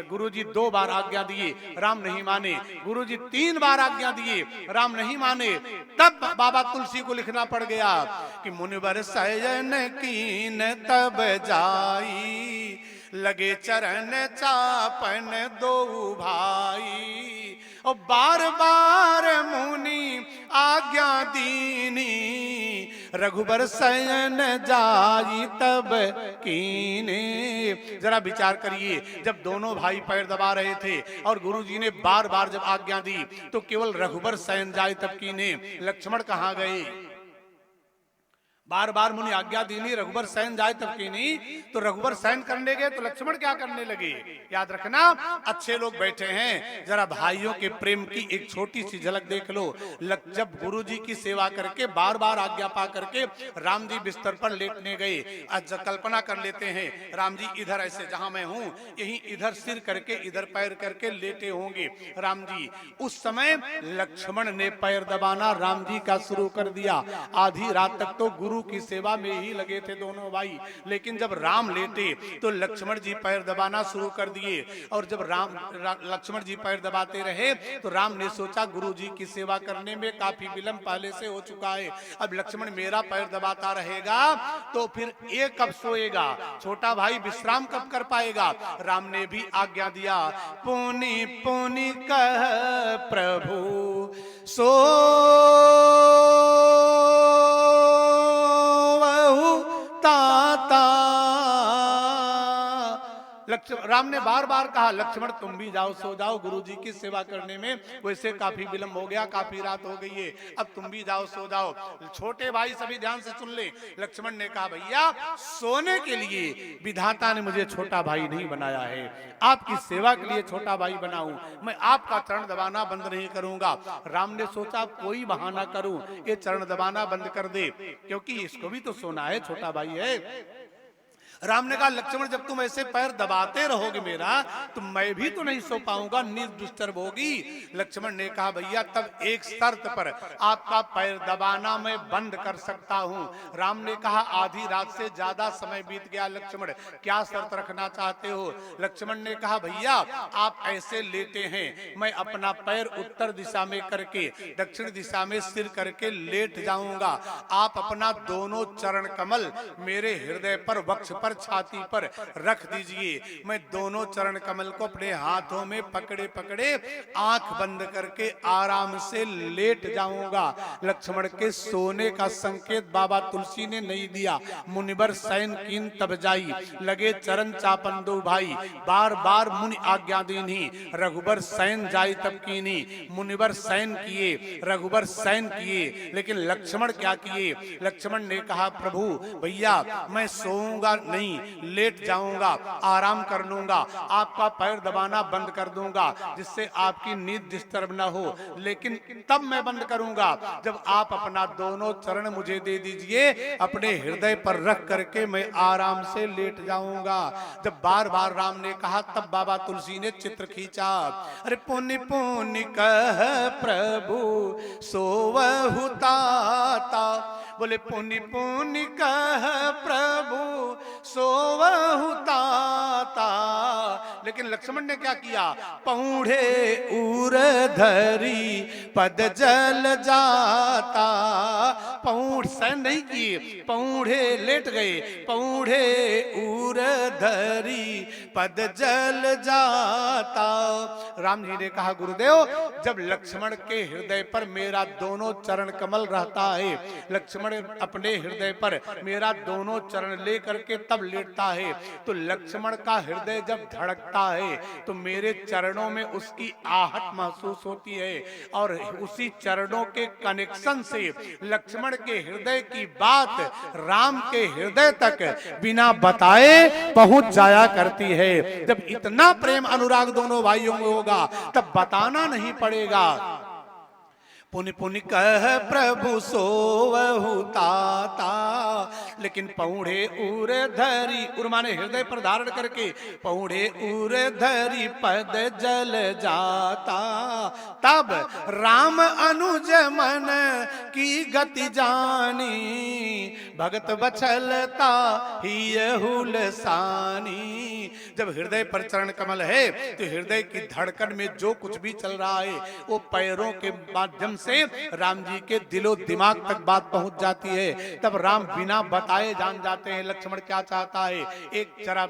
गुरुजी 2 बार आज्ञा दिए, राम नहीं माने। गुरुजी 3 बार आज्ञा दिए, राम नहीं माने। तब बाबा तुलसी को लिखना पड़ गया कि मुनिवर सजन कीन तब जाई, लगे चरण चापन 2 भाई। और बार बार मुनि आज्ञा दीनी, रघुबर शयन जाई तब कीने। जरा विचार करिए, जब दोनों भाई पैर दबा रहे थे और गुरुजी ने बार बार जब आज्ञा दी तो केवल रघुबर शयन जाए तब कीने। लक्ष्मण कहाँ गए? बार बार मुनि आज्ञा दी नहीं, रघुबर शयन जाए तब की नहीं, तो रघुबर शयन करने गए तो लक्ष्मण क्या करने लगे? याद रखना, अच्छे लोग बैठे हैं, जरा भाइयों के प्रेम की एक छोटी सी झलक देख लो। जब गुरुजी की सेवा करके बार बार आज्ञा पा करके राम जी बिस्तर पर लेटने गए, कल्पना कर लेते हैं राम जी इधर ऐसे जहां मैं हूं यहीं इधर सिर करके इधर पैर करके लेटे होंगे राम जी। उस समय लक्ष्मण ने पैर दबाना राम जी का शुरू कर दिया। आधी रात तक तो गुरु की सेवा में ही लगे थे दोनों भाई, लेकिन जब राम लेटे तो लक्ष्मण जी पैर दबाना शुरू कर दिए। और जब लक्ष्मण जी पैर दबाते रहे तो राम ने सोचा गुरु जी की सेवा करने में काफी विलंब पहले से हो चुका है, अब लक्ष्मण मेरा पैर दबाता रहेगा तो फिर ये कब सोएगा, छोटा भाई विश्राम कब कर पाएगा। राम ने भी आज्ञा दिया, पुनि पुनि कह प्रभु सो राम ने बार बार कहा लक्ष्मण तुम भी जाओ सो जाओ, गुरुजी की सेवा करने में वैसे काफी विलंब हो गया, काफी रात हो गई है, अब तुम भी जाओ सो जाओ। छोटे भाई सभी ध्यान से सुन ले। लक्ष्मण ने कहा भैया सोने के लिए विधाता ने मुझे छोटा भाई नहीं बनाया है, आपकी सेवा के लिए छोटा भाई बनाऊं, मैं आपका चरण दबाना बंद नहीं करूंगा। राम ने सोचा कोई बहाना करूं, ये चरण दबाना बंद कर दे, क्योंकि इसको भी तो सोना है, छोटा भाई है। राम ने कहा लक्ष्मण जब तुम ऐसे पैर दबाते रहोगे मेरा तो मैं भी तो नहीं सो पाऊंगा, नींद डिस्टर्ब होगी। लक्ष्मण ने कहा भैया तब एक शर्त पर आपका पैर दबाना मैं बंद कर सकता हूं। राम ने कहा आधी रात से ज्यादा समय बीत गया, लक्ष्मण क्या शर्त रखना चाहते हो? लक्ष्मण ने कहा भैया आप ऐसे लेटे हैं, मैं अपना पैर उत्तर दिशा में करके दक्षिण दिशा में सिर करके लेट जाऊंगा, आप अपना दोनों चरण कमल मेरे हृदय पर वक्ष पर छाती पर रख दीजिए, मैं दोनों चरण कमल को अपने हाथों में पकड़े पकड़े आंख बंद करके आराम से लेट जाऊंगा। लक्ष्मण के सोने का संकेत बाबा तुलसी ने नहीं दिया। मुनिवर शयन कीन तब जाई, लगे चरण चापन दो भाई, बार बार मुनि आज्ञा दीनी, रघुबर शयन जाई तब कीनी। मुनिवर शयन किए, रघुबर शयन किए, लेकिन लक्ष्मण क्या किए? लक्ष्मण ने कहा प्रभु भैया मैं सोऊंगा नहीं, लेट जाऊंगा, आराम कर लूंगा, आपका पैर दबाना बंद कर दूंगा जिससे आपकी नींद डिस्टर्ब ना हो, लेकिन तब मैं बंद करूंगा जब आप अपना दोनों चरण मुझे दे दीजिए, अपने हृदय पर रख करके मैं आराम से लेट जाऊंगा। जब बार बार राम ने कहा तब बाबा तुलसी ने चित्र खींचा, अरे पुनि पुनि कह प्रभु सोवहु ताता, बोले पुनि पुनि कह प्रभु सोवहु ताता। लेकिन लक्ष्मण ने क्या किया? पौढ़े उर धरी पद जल जाता, पौढ़ सहन नहीं किए, पौढ़े लेट गए, पौढ़े उर धरी पद जल जाता। राम जी ने कहा गुरुदेव जब लक्ष्मण के हृदय पर मेरा दोनों चरण कमल रहता है, लक्ष्मण अपने हृदय पर मेरा दोनों चरण ले करके तब लेटता है, तो लक्ष्मण का हृदय जब धड़कता है तो मेरे चरणों में उसकी आहट महसूस होती है, और उसी चरणों के कनेक्शन से लक्ष्मण के हृदय की बात राम के हृदय तक बिना बताए पहुंच जाया करती है। जब इतना प्रेम अनुराग दोनों भाइयों में होगा तब बताना नहीं पड़ेगा। पुनि पुनि कह प्रभु सोवहु ताता, लेकिन पौढ़े उर धरी, उर माने हृदय पर धारण करके, पौढ़े उर धरी पद जल जाता। तब राम अनुज मन की गति जानी, भगत बछलता ही हुलसानी, जब हृदय पर चरण कमल है तो हृदय की धड़कन में जो कुछ भी चल रहा है वो पैरों के माध्यम से राम जी के दिलो दिमाग तक बात पहुंच जाती है। तब राम बिना बताए जान जाते हैं लक्ष्मण क्या चाहता है। एक जरा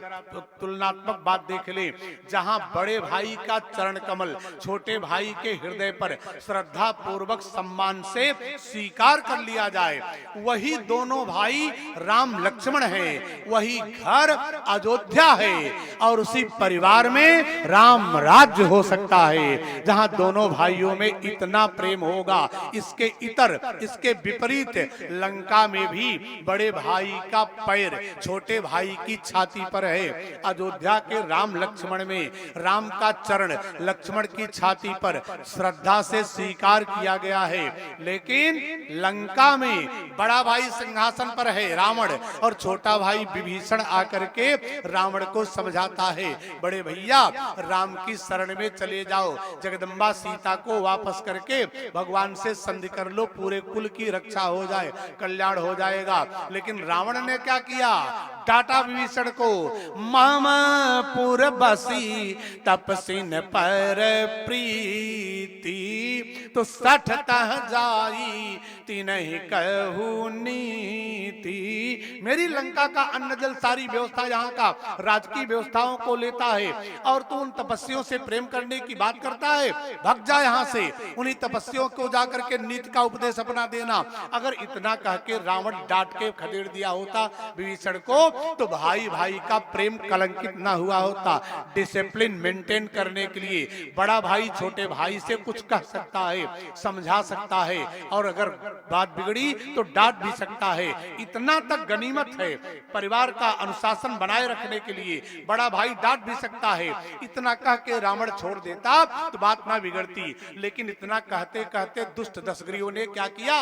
तुलनात्मक बात देख ले, जहां बड़े भाई का चरण कमल छोटे भाई के हृदय पर श्रद्धा पूर्वक सम्मान से स्वीकार कर लिया जाए, वही दोनों भाई राम लक्ष्मण हैं, वही घर अयोध्या है और उसी परिवार में राम राज्य हो सकता है। जहां दोनों भाइयों में इतना प्रेम होगा, इसके इतर इसके विपरीत लंका में भी बड़े भाई का पैर छोटे भाई की छाती पर है। अयोध्या के राम लक्ष्मण में राम का चरण लक्ष्मण की छाती पर श्रद्धा से स्वीकार किया गया है, लेकिन लंका में बड़ा भाई सिंहासन पर है रावण और छोटा भाई विभीषण आकर के रावण को समझाता है, बड़े भैया राम की शरण में चले जाओ, जगदम्बा सीता को वापस करके भगवान से संधि कर लो, पूरे कुल की रक्षा हो जाए, कल्याण हो जाएगा। लेकिन रावण ने क्या किया, डांटा विभीषण को, मामा पुर बसी तपसिन पर प्रीति तो सठ तह जाई तिनहि कहू नीति। मेरी लंका का अन्न जल सारी व्यवस्था यहाँ का राजकीय व्यवस्थाओं को लेता है और तू उन तपस्वियों से प्रेम करने की बात करता है, भग जा यहाँ से। उन्हीं तपस्वियों को जाकर के नीति का उपदेश अपना देना। अगर इतना कह के रावण डांट के खदेड़ दिया होता विभीषण को तो भाई भाई का प्रेम कलंकित ना हुआ होता। डिसिप्लिन मेंटेन करने के लिए बड़ा भाई छोटे भाई से कुछ कह सकता है, समझा सकता है और अगर बात बिगड़ी तो डांट भी सकता है। इतना तक गनीमत है, परिवार का अनुशासन बनाए रखने के लिए बड़ा भाई डांट भी सकता है। इतना कह के रावण छोड़ देता तो बात ना बिगड़ती, लेकिन इतना कहते कहते दुष्ट दशग्रीव ने क्या किया,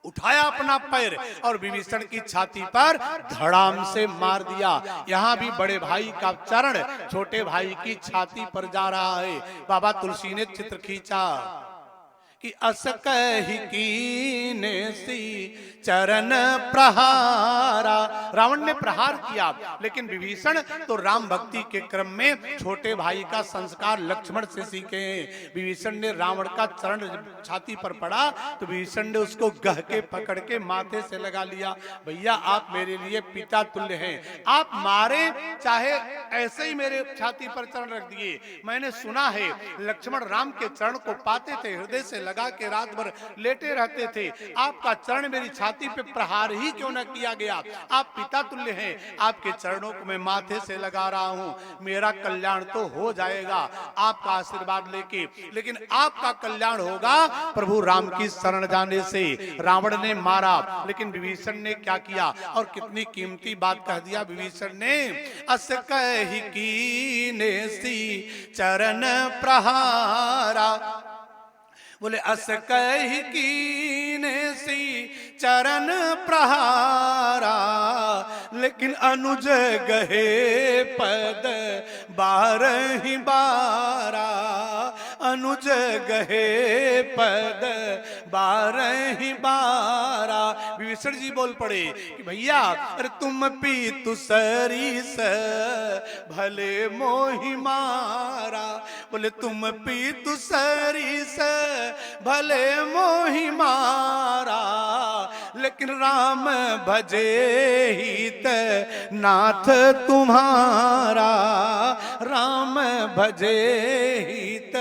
उठाया अपना पैर और विभीषण की छाती पर धड़ाम से मार दिया। यहाँ भी बड़े भाई का चरण छोटे भाई की छाती पर जा रहा है। बाबा तुलसी ने चित्र खींचा कि अस कहि कीने सी चरण प्रहारा, रावण ने प्रहार किया, लेकिन विभीषण तो राम भक्ति के क्रम में छोटे भाई का संस्कार लक्ष्मण से सीखे। विभीषण ने रावण का चरण छाती पर पड़ा तो विभीषण ने उसको गह के पकड़ के माथे से लगा लिया, भैया आप मेरे लिए पिता तुल्य हैं, आप मारे चाहे ऐसे ही मेरे छाती पर चरण रख दिए। मैंने सुना है लक्ष्मण राम के चरण को पाते थे, हृदय से लगा के रात भर लेटे रहते थे, आपका चरण मेरी छाती पे प्रहार ही क्यों न किया गया, आप पिता तुल्य हैं, आपके चरणों को मैं माथे से लगा रहा हूं, मेरा कल्याण तो हो जाएगा आपका आशीर्वाद लेके, लेकिन आपका कल्याण होगा प्रभु राम की शरण जाने से। रावण ने मारा, लेकिन विभीषण ने क्या किया और कितनी कीमती बात कह दिया विभीषण ने, अस कहि कीने सी चरण प्रहारा, बोले अस कहि कीने सी चरण प्रहारा, लेकिन अनुज गहे पद बारहि बारा, अनुज गहे पद बारहि बारा। विभीषण जी बोल पड़े कि भैया अरे तुम पीतु सरीस भले मोहि मारा, बोले तुम पीतु सरीस भले मोहि मारा, लेकिन राम भजे हित नाथ तुम्हारा, राम भजे हित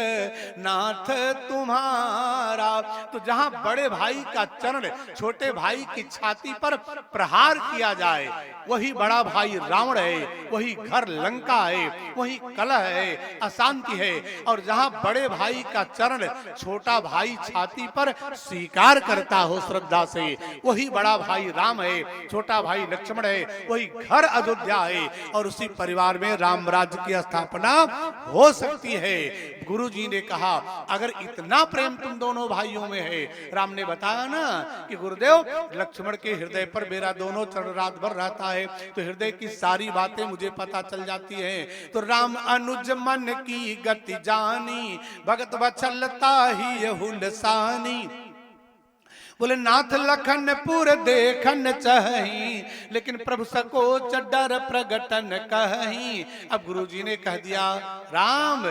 नाथ तुम्हारा। तो जहां बड़े भाई का चरण छोटे भाई की छाती पर प्रहार किया जाए वही बड़ा भाई रावण है, वही घर लंका है, वही कलह है, अशांति है। और जहां बड़े भाई का चरण छोटा भाई छाती पर स्वीकार करता हो श्रद्धा से, वही बड़ा भाई राम है, छोटा भाई लक्ष्मण है, वही घर अयोध्या है और उसी परिवार में राम राज्य की स्थापना हो सकती है। गुरु जी ने कहा अगर इतना प्रेम तुम दोनों भाइयों में है, राम ने बताया ना कि गुरुदेव लक्ष्मण के हृदय पर मेरा दोनों चरण रात भर रहता है, तो हृदय की सारी बातें मुझे पता चल जाती हैं। तो राम अनुज मन की गति जानी, भगत वत्सलता ही हुलसानी, बोले नाथ लखन पुर देखन चाही, लेकिन प्रभु सकोच डर प्रगटन कहीं। अब गुरुजी ने कह दिया राम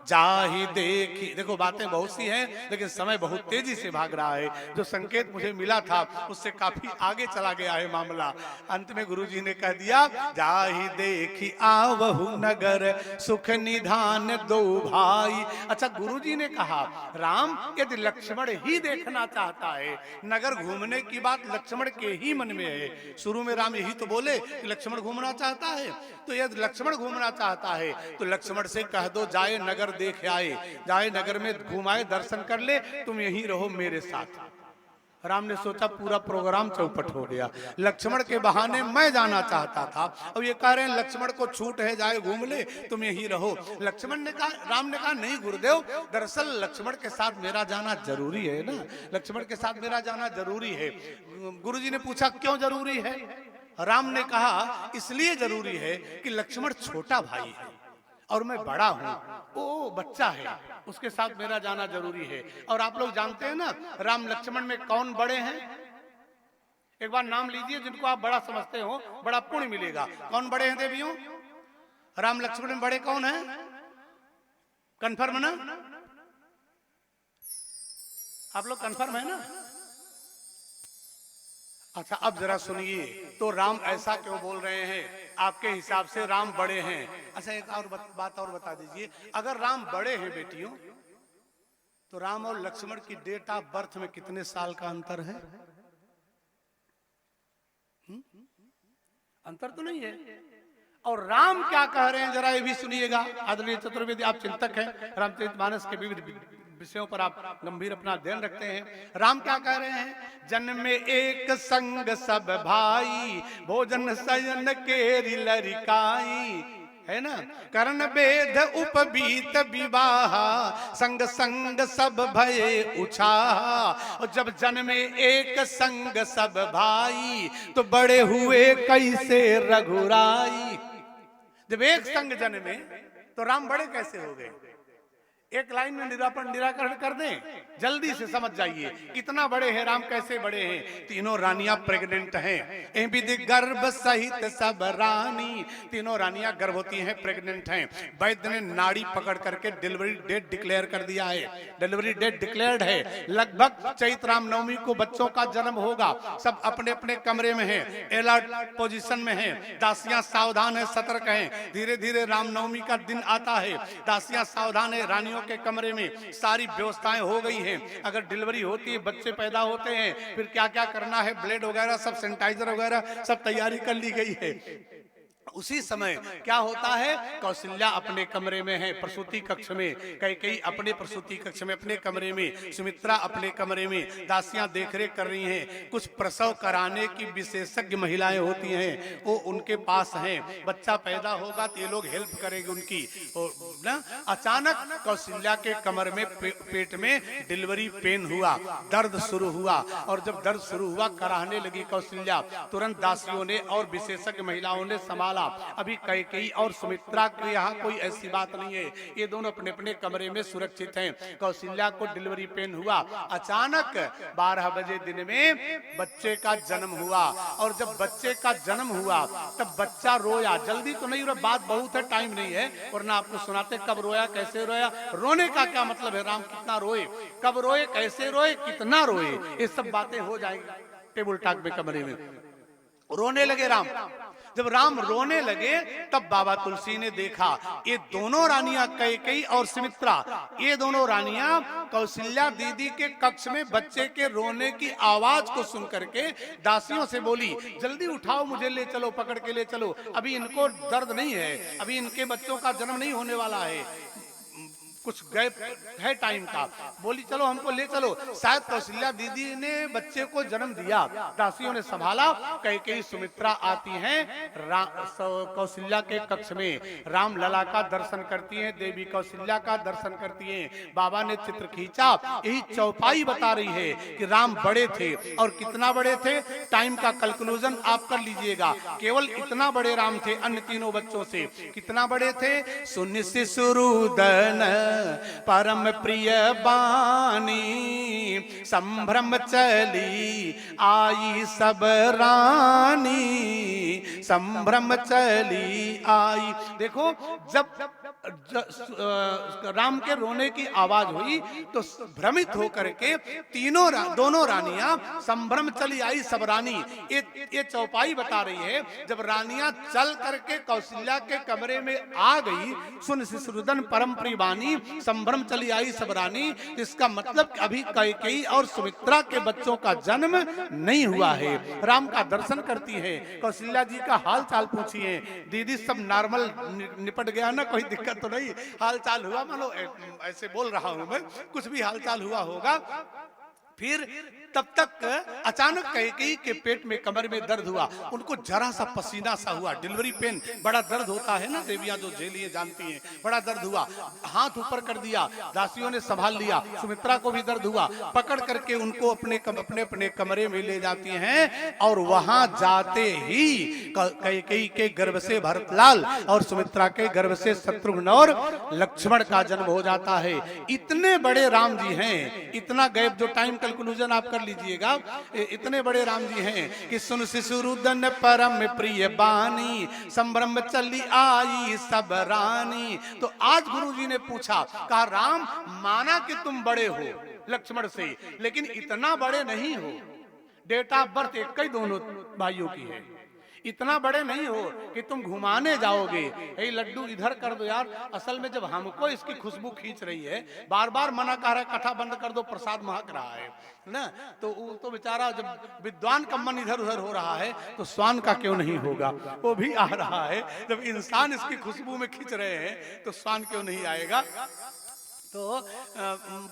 जाहि देखी। देखो बातें बहुत सी हैं, लेकिन समय बहुत तेजी से भाग रहा है। जो संकेत मुझे मिला था उससे काफी आगे चला गया है मामला। अंत में गुरुजी ने कह दिया जाहि देखी आवहु नगर सुख निधान दो भाई। अच्छा, गुरुजी ने कहा राम यदि लक्ष्मण ही देखना चाहता है, नगर घूमने की बात लक्ष्मण के ही मन में है। शुरू में राम यही तो बोले कि लक्ष्मण घूमना चाहता है, तो यदि लक्ष्मण घूमना चाहता है तो लक्ष्मण से कह दो जाए नगर देख आए, जाए नगर में घुमाए, दर्शन कर ले, तुम यहीं रहो मेरे साथ। राम ने सोचा पूरा प्रोग्राम चौपट हो गया। लक्ष्मण के बहाने मैं जाना चाहता था, अब ये कह रहे हैं लक्ष्मण को छूट है, जाए घूम ले, तुम यहीं रहो। लक्ष्मण ने कहा, राम ने कहा नहीं गुरुदेव, दरअसल लक्ष्मण के साथ मेरा जाना जरूरी है ना, लक्ष्मण के साथ मेरा जाना जरूरी है। गुरुजी ने पूछा क्यों जरूरी है? राम ने कहा इसलिए जरूरी है कि लक्ष्मण छोटा भाई है और मैं बड़ा हूं, वो बच्चा है, उसके साथ मेरा जाना जरूरी है। और आप लोग जानते हैं ना राम लक्ष्मण में कौन बड़े हैं? एक बार नाम लीजिए जिनको आप बड़ा समझते हो, बड़ा पुण्य मिलेगा। कौन बड़े हैं देवियों? राम लक्ष्मण में बड़े कौन हैं? कंफर्म ना? आप लोग कंफर्म है ना? अच्छा, अब जरा सुनिए तो राम ऐसा क्यों बोल रहे हैं? आपके हिसाब से राम बड़े हैं। अच्छा, एक और बात और बता दीजिए, अगर राम बड़े हैं बेटियों, तो राम और लक्ष्मण की डेट ऑफ बर्थ में कितने साल का अंतर है? अंतर तो नहीं है। और राम क्या कह रहे हैं जरा ये भी सुनिएगा। आदरणीय चतुर्वेदी, आप चिंतक हैं, रामचरितमानस के विविध विषयों पर आप गंभीर अपना अध्ययन रखते हैं। राम क्या कह रहे हैं? जन्म में एक संग सब भाई, भोजन शयन केरी लरिकाई, है ना, करण वेद उपबीत विवाह, संग संग सब भये उछाह। और जब जन्मे एक संग सब भाई, तो बड़े हुए कैसे रघुराई। जब एक संग जन्मे तो राम बड़े कैसे हो गए? एक लाइन में निराकरण कर दें, जल्दी से समझ जाइए कितना बड़े हैं राम, कैसे बड़े हैं। तीनों रानियां प्रेग्नेंट हैं, विधि गर्भ सहित सब रानी, तीनों रानियां गर्भवती हैं, प्रेग्नेंट हैं। वैद्य ने नाड़ी पकड़ करके डिलीवरी डेट डिक्लेयर कर दिया है, डिलीवरी डेट डिक्लेयर्ड है। लगभग चैत्र रामनवमी को बच्चों का जन्म होगा। सब अपने अपने कमरे में हैं, अलर्ट पोजीशन में हैं। दासियां सावधान है, सतर्क हैं। धीरे धीरे रामनवमी का दिन आता है, दासियां सावधान है, रानियों के कमरे में सारी व्यवस्थाएं हो गई हैं। अगर डिलीवरी होती है, बच्चे पैदा होते हैं, फिर क्या क्या करना है, ब्लेड वगैरह सब, सैनिटाइजर वगैरह सब तैयारी कर ली गई है। उसी समय क्या होता है, कौशल्या अपने कमरे में है, प्रसूति कक्ष में, कैकेयी अपने प्रसूति कक्ष में अपने कमरे में, सुमित्रा अपने कमरे में, दासियां देखरेख कर रही हैं। कुछ प्रसव कराने की विशेषज्ञ महिलाएं होती हैं, वो उनके पास हैं। बच्चा पैदा होगा तो ये लोग हेल्प करेंगे उनकी ना। अचानक कौशल्या के कमर में पेट में डिलीवरी पेन हुआ, दर्द शुरू हुआ। और जब दर्द शुरू हुआ, कराहने लगी कौशल्या। तुरंत दासियों ने और विशेषज्ञ महिलाओं ने संभाला। अभी कैकेयी और सुमित्रा के यहाँ कोई ऐसी बात नहीं है, ये दोनों अपने अपने कमरे में सुरक्षित हैं। कौशल्या को डिलीवरी पेन हुआ। अचानक 12 बजे दिन में बच्चे का जन्म हुआ। और जब बच्चे का जन्म हुआ तब बच्चा रोया। जल्दी तो नहीं, बात बहुत है, टाइम नहीं है, वरना आपको सुनाते कब रोया, कैसे रोया। रोने का क्या मतलब है, राम कितना रोए, कब रोए, कैसे रोए, कितना रोए, ये सब बातें हो जाएंगी टेबल टॉक में। कमरे में रोने लगे राम। जब राम रोने लगे तब बाबा तुलसी ने देखा ये दोनों रानियां, कैकेयी और सुमित्रा, ये दोनों रानियां कौशल्या दीदी के कक्ष में बच्चे के रोने की आवाज को सुन करके दासियों से बोली, जल्दी उठाओ, मुझे ले चलो, पकड़ के ले चलो, अभी इनको दर्द नहीं है, अभी इनके बच्चों का जन्म नहीं होने वाला है, कुछ गैप है टाइम का। बोली चलो हमको ले चलो। शायद कौशल्या दीदी ने बच्चे को जन्म दिया, दासियों ने संभाला। कैकेयी सुमित्रा आती हैं कौशल्या के कक्ष में, राम लला का दर्शन करती हैं, देवी कौशल्या का दर्शन करती हैं। बाबा ने चित्र खींचा, यही चौपाई बता रही है कि राम बड़े थे। और कितना बड़े थे, टाइम का कंक्लूजन आप कर लीजिएगा, केवल इतना बड़े राम थे अन्य तीनों बच्चों से। कितना बड़े थे, सुन शिशुरुदन परम प्रिय बानी, संभ्रम चली आई सब रानी, संभ्रम चली आई। देखो जब राम के रोने की आवाज हुई तो भ्रमित होकर के दोनों रानियां संभ्रम चली आई सब रानी। ये चौपाई बता रही है जब रानियां चल करके कौशल्या के कमरे में आ गई, सुन शिशुरुदन परम प्रिय बानी, संभ्रम चली आई सब रानी, इसका मतलब अभी कैकेयी और सुमित्रा के बच्चों का जन्म नहीं हुआ है। राम का दर्शन करती है, कौशल्या जी का हाल चाल पूछी है, दीदी सब नॉर्मल निपट गया ना, कोई दिक्कत तो नहीं, हाल चाल हुआ, मानो ऐसे बोल रहा हूं मैं, कुछ भी हाल चाल हुआ होगा। फिर तब तक अचानक कैकेयी के पेट में कमर में दर्द हुआ, उनको जरा सा पसीना सा हुआ, डिलीवरी पेन, बड़ा दर्द होता है ना, देवियां जो झेलिए जानती हैं, बड़ा दर्द हुआ, हाथ ऊपर कर दिया, दासियों ने संभाल लिया, सुमित्रा को भी दर्द हुआ, पकड़ करके उनको अपने अपने कमरे में ले जाती हैं और वहां जाते ही कैकेयी के गर्भ से भरतलाल और सुमित्रा के गर्भ से शत्रुघ्न और लक्ष्मण का जन्म हो जाता है। इतने बड़े राम जी हैं, इतना गैप जो टाइम कंक्लूजन आप कर लीजिएगा, इतने बड़े राम जी हैं कि सुन शिशुरुदन परम प्रिय बानी, संभ्रम चली आई सब रानी। तो आज गुरुजी ने पूछा, कहा राम माना कि तुम बड़े हो लक्ष्मण से, लेकिन इतना बड़े नहीं हो, डेट ऑफ बर्थ एक ही दोनों भाइयों की है, इतना बड़े नहीं हो कि तुम घुमाने जाओगे, ये लड्डू इधर कर दो यार। असल में जब हमको इसकी खुशबू खींच रही है, बार बार मना कर रहा है, कथा बंद कर दो, प्रसाद महक रहा है ना, तो बेचारा जब विद्वान का मन इधर उधर हो रहा है तो स्वान का क्यों नहीं होगा, वो भी आ रहा है। जब इंसान इसकी खुशबू में खींच रहे हैं तो स्वान क्यों नहीं आएगा। तो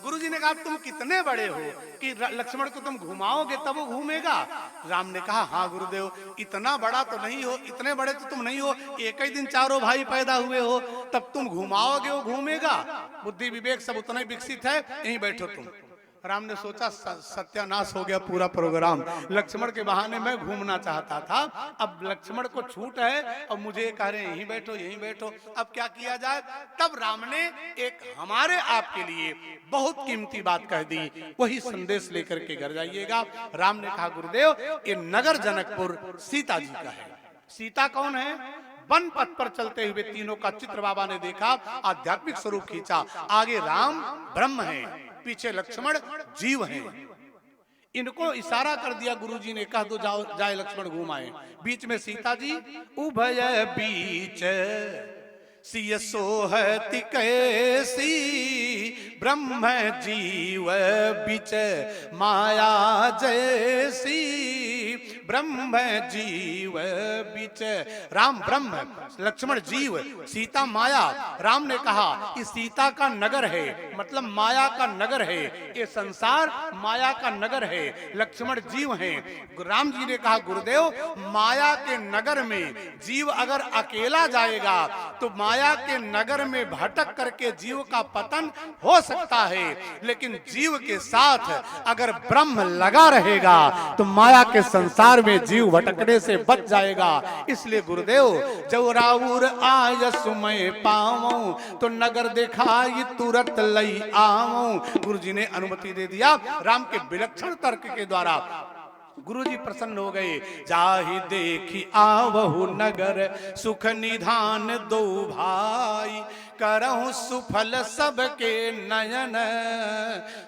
गुरुजी ने कहा तुम कितने बड़े हो कि लक्ष्मण को तुम घुमाओगे तब वो घूमेगा। राम ने कहा हाँ गुरुदेव, इतना बड़ा तो नहीं हो, इतने बड़े तो तुम नहीं हो, एक ही दिन चारों भाई पैदा हुए हो, तब तुम घुमाओगे वो घूमेगा। बुद्धि विवेक सब उतना ही विकसित है, यहीं बैठो तुम। राम ने सोचा सत्यानाश हो गया पूरा प्रोग्राम, लक्ष्मण के बहाने मैं घूमना चाहता था, अब लक्ष्मण को छूट है और मुझे कह रहे हैं यहीं बैठो यहीं बैठो, अब क्या किया जाए। तब राम ने एक हमारे आपके लिए बहुत कीमती बात कह दी, वही संदेश लेकर के घर जाइएगा। राम ने कहा गुरुदेव ये नगर जनकपुर सीता जी का है। सीता कौन है? वन पथ पर चलते हुए तीनों का चित्र बाबा ने देखा, आध्यात्मिक स्वरूप खींचा। आगे राम ब्रह्म है, पीछे लक्ष्मण जीव है। इनको इशारा कर दिया गुरुजी ने, कह दो जाओ जाए लक्ष्मण घूम आए। बीच में सीता जी, उभय बीच सिय सोहति कैसी, ब्रह्म जीव बीच माया जैसी, ब्रह्म जीव बीच। राम ब्रह्म, लक्ष्मण जीव, सीता माया। राम ने कहा कि सीता का नगर है, मतलब माया का नगर है, ये संसार माया का नगर है, लक्ष्मण जीव है। राम जी ने कहा गुरुदेव माया के नगर में जीव अगर अकेला जाएगा तो माया के नगर में भटक करके जीव का पतन हो सकता है, लेकिन जीव के साथ अगर ब्रह्म लगा रहेगा तो माया के संसार में जीव भटकने से बच जाएगा। इसलिए गुरुदेव जो राउर आय सुमय पाऊं तो नगर दिखाई तुरंत लई आऊं। गुरुजी ने अनुमति दे दिया। राम के विलक्षण तर्क के द्वारा गुरुजी प्रसन्न हो गए। जाहि देखी आवहु नगर सुख निधान दो भाई, करहु सुफल सबके नयन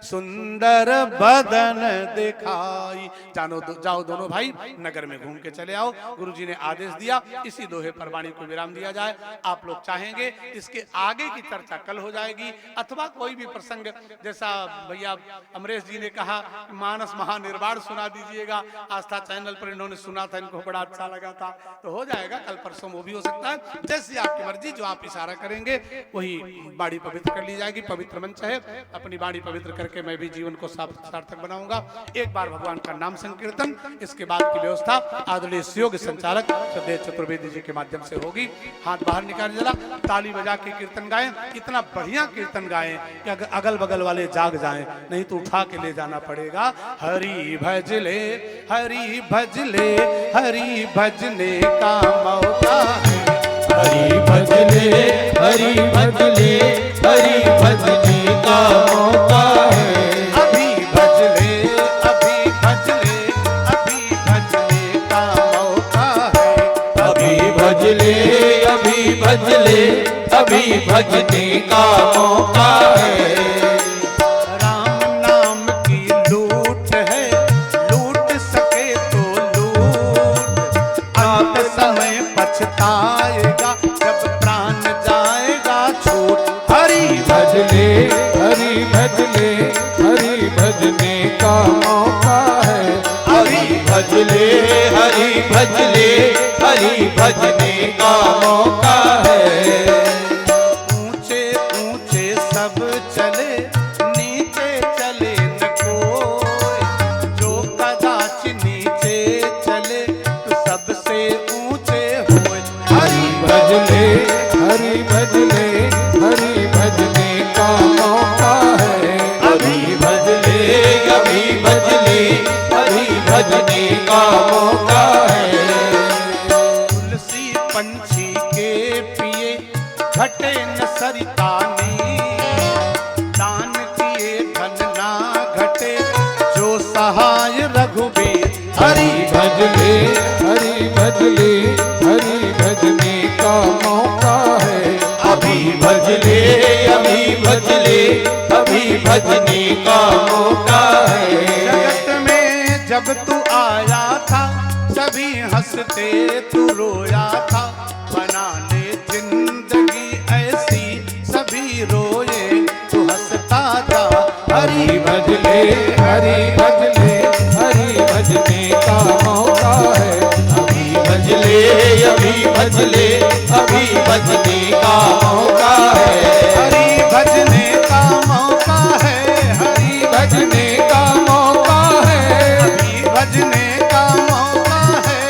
सुंदर बदन दिखाई। जाओ दोनों भाई नगर में घूम के चले आओ। गुरुजी ने आदेश दिया। इसी दोहे पर वाणी को विराम दिया जाए। आप लोग चाहेंगे इसके आगे की चर्चा कल हो जाएगी, अथवा कोई भी प्रसंग जैसा भैया अमरेश जी ने कहा मानस महानिर्वाण सुना दीजिएगा। आस्था चैनल पर इन्होंने सुना था, इनको बड़ा अच्छा लगा था, तो हो जाएगा कल परसों, वो भी हो सकता है। जैसी आपकी मर्जी, जो आप इशारा करेंगे वही बाड़ी पवित्र कर ली जाएगी। पवित्र मंच है, अपनी बाड़ी पवित्र करके मैं भी जीवन को सार्थक बनाऊंगा। एक बार भगवान का नाम संकीर्तन, इसके बाद की व्यवस्था आदरणीय योग संचालक श्रद्धेय चतुर्वेदी जी के माध्यम से होगी। हाथ बाहर निकाल जरा, ताली बजा के कीर्तन गाएं। इतना बढ़िया कीर्तन गाएं कि अगल बगल वाले जाग जाएं, नहीं तो उठा के ले जाना पड़ेगा। हरि भजले हरि भजले हरि भजने का मौका है। हरि भजले हरि भजले हरि भजने भजने का मौका है। ऊंचे ऊंचे सब चले, नीचे चले न कोई, जो कदाच नीचे चले तो सबसे ऊंचे होए। हरि भजले, हरि भजले, हरि भजने का मौका है। अभी भजले, अभी भजले, अभी भजने का मौका है। तुलसी पंछी के पिए घटे न सरितानी, दान किए धन ना घटे जो सहाय रघुबीर। हरि भजले, हरि भजले, हरि भजने का मौका है। अभी भजले, अभी भजले, अभी भजने का मौका है। जगत में जब तू आया था सभी हंसते तू रोया था, बनाने जिंदगी ऐसी सभी रोए तू हंसता जा। हरि भजले, हरि भजले, हरि भजने का मौका है। अभी भजले, अभी भजले, अभी भजने का मौका है। हरि भजने का मौका है, हरि भजने का मौका है। हरि भजने का मौका है,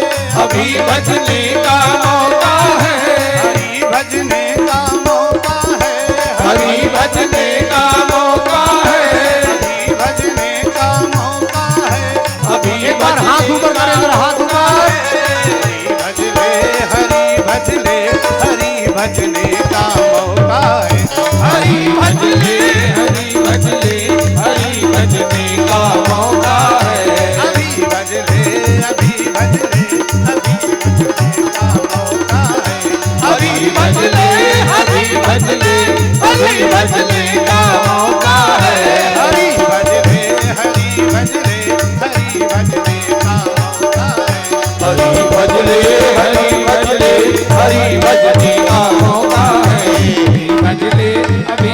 अभी भजने का मौका है। हरि भजने का मौका है, हरि भजने का मौका है। हरि भजने का मौका है। अभी एक बार हाथ ऊपर करें, जरा हाथ ऊपर। हरि भजले, हरि भजले, हरि भजने का मौका है। हरि भजले, हरि भजले, हरि भजने का मौका है। अभी भजले, अभी भजले, अभी भजने का मौका है। हरि भजले, हरि भजले, हरि भजने का मौका है। हरि भजले, हरि भजले, हरि भजने का मौका है। हरि भजले, हरि भजले, हरि भजने का मौका है। अभी भजले, अभी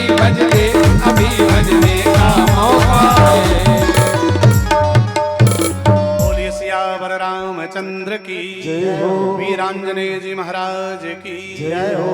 भजने का मौका है। बोलिए सियावर रामचंद्र की, वीरांजनेय जी महाराज की जय हो।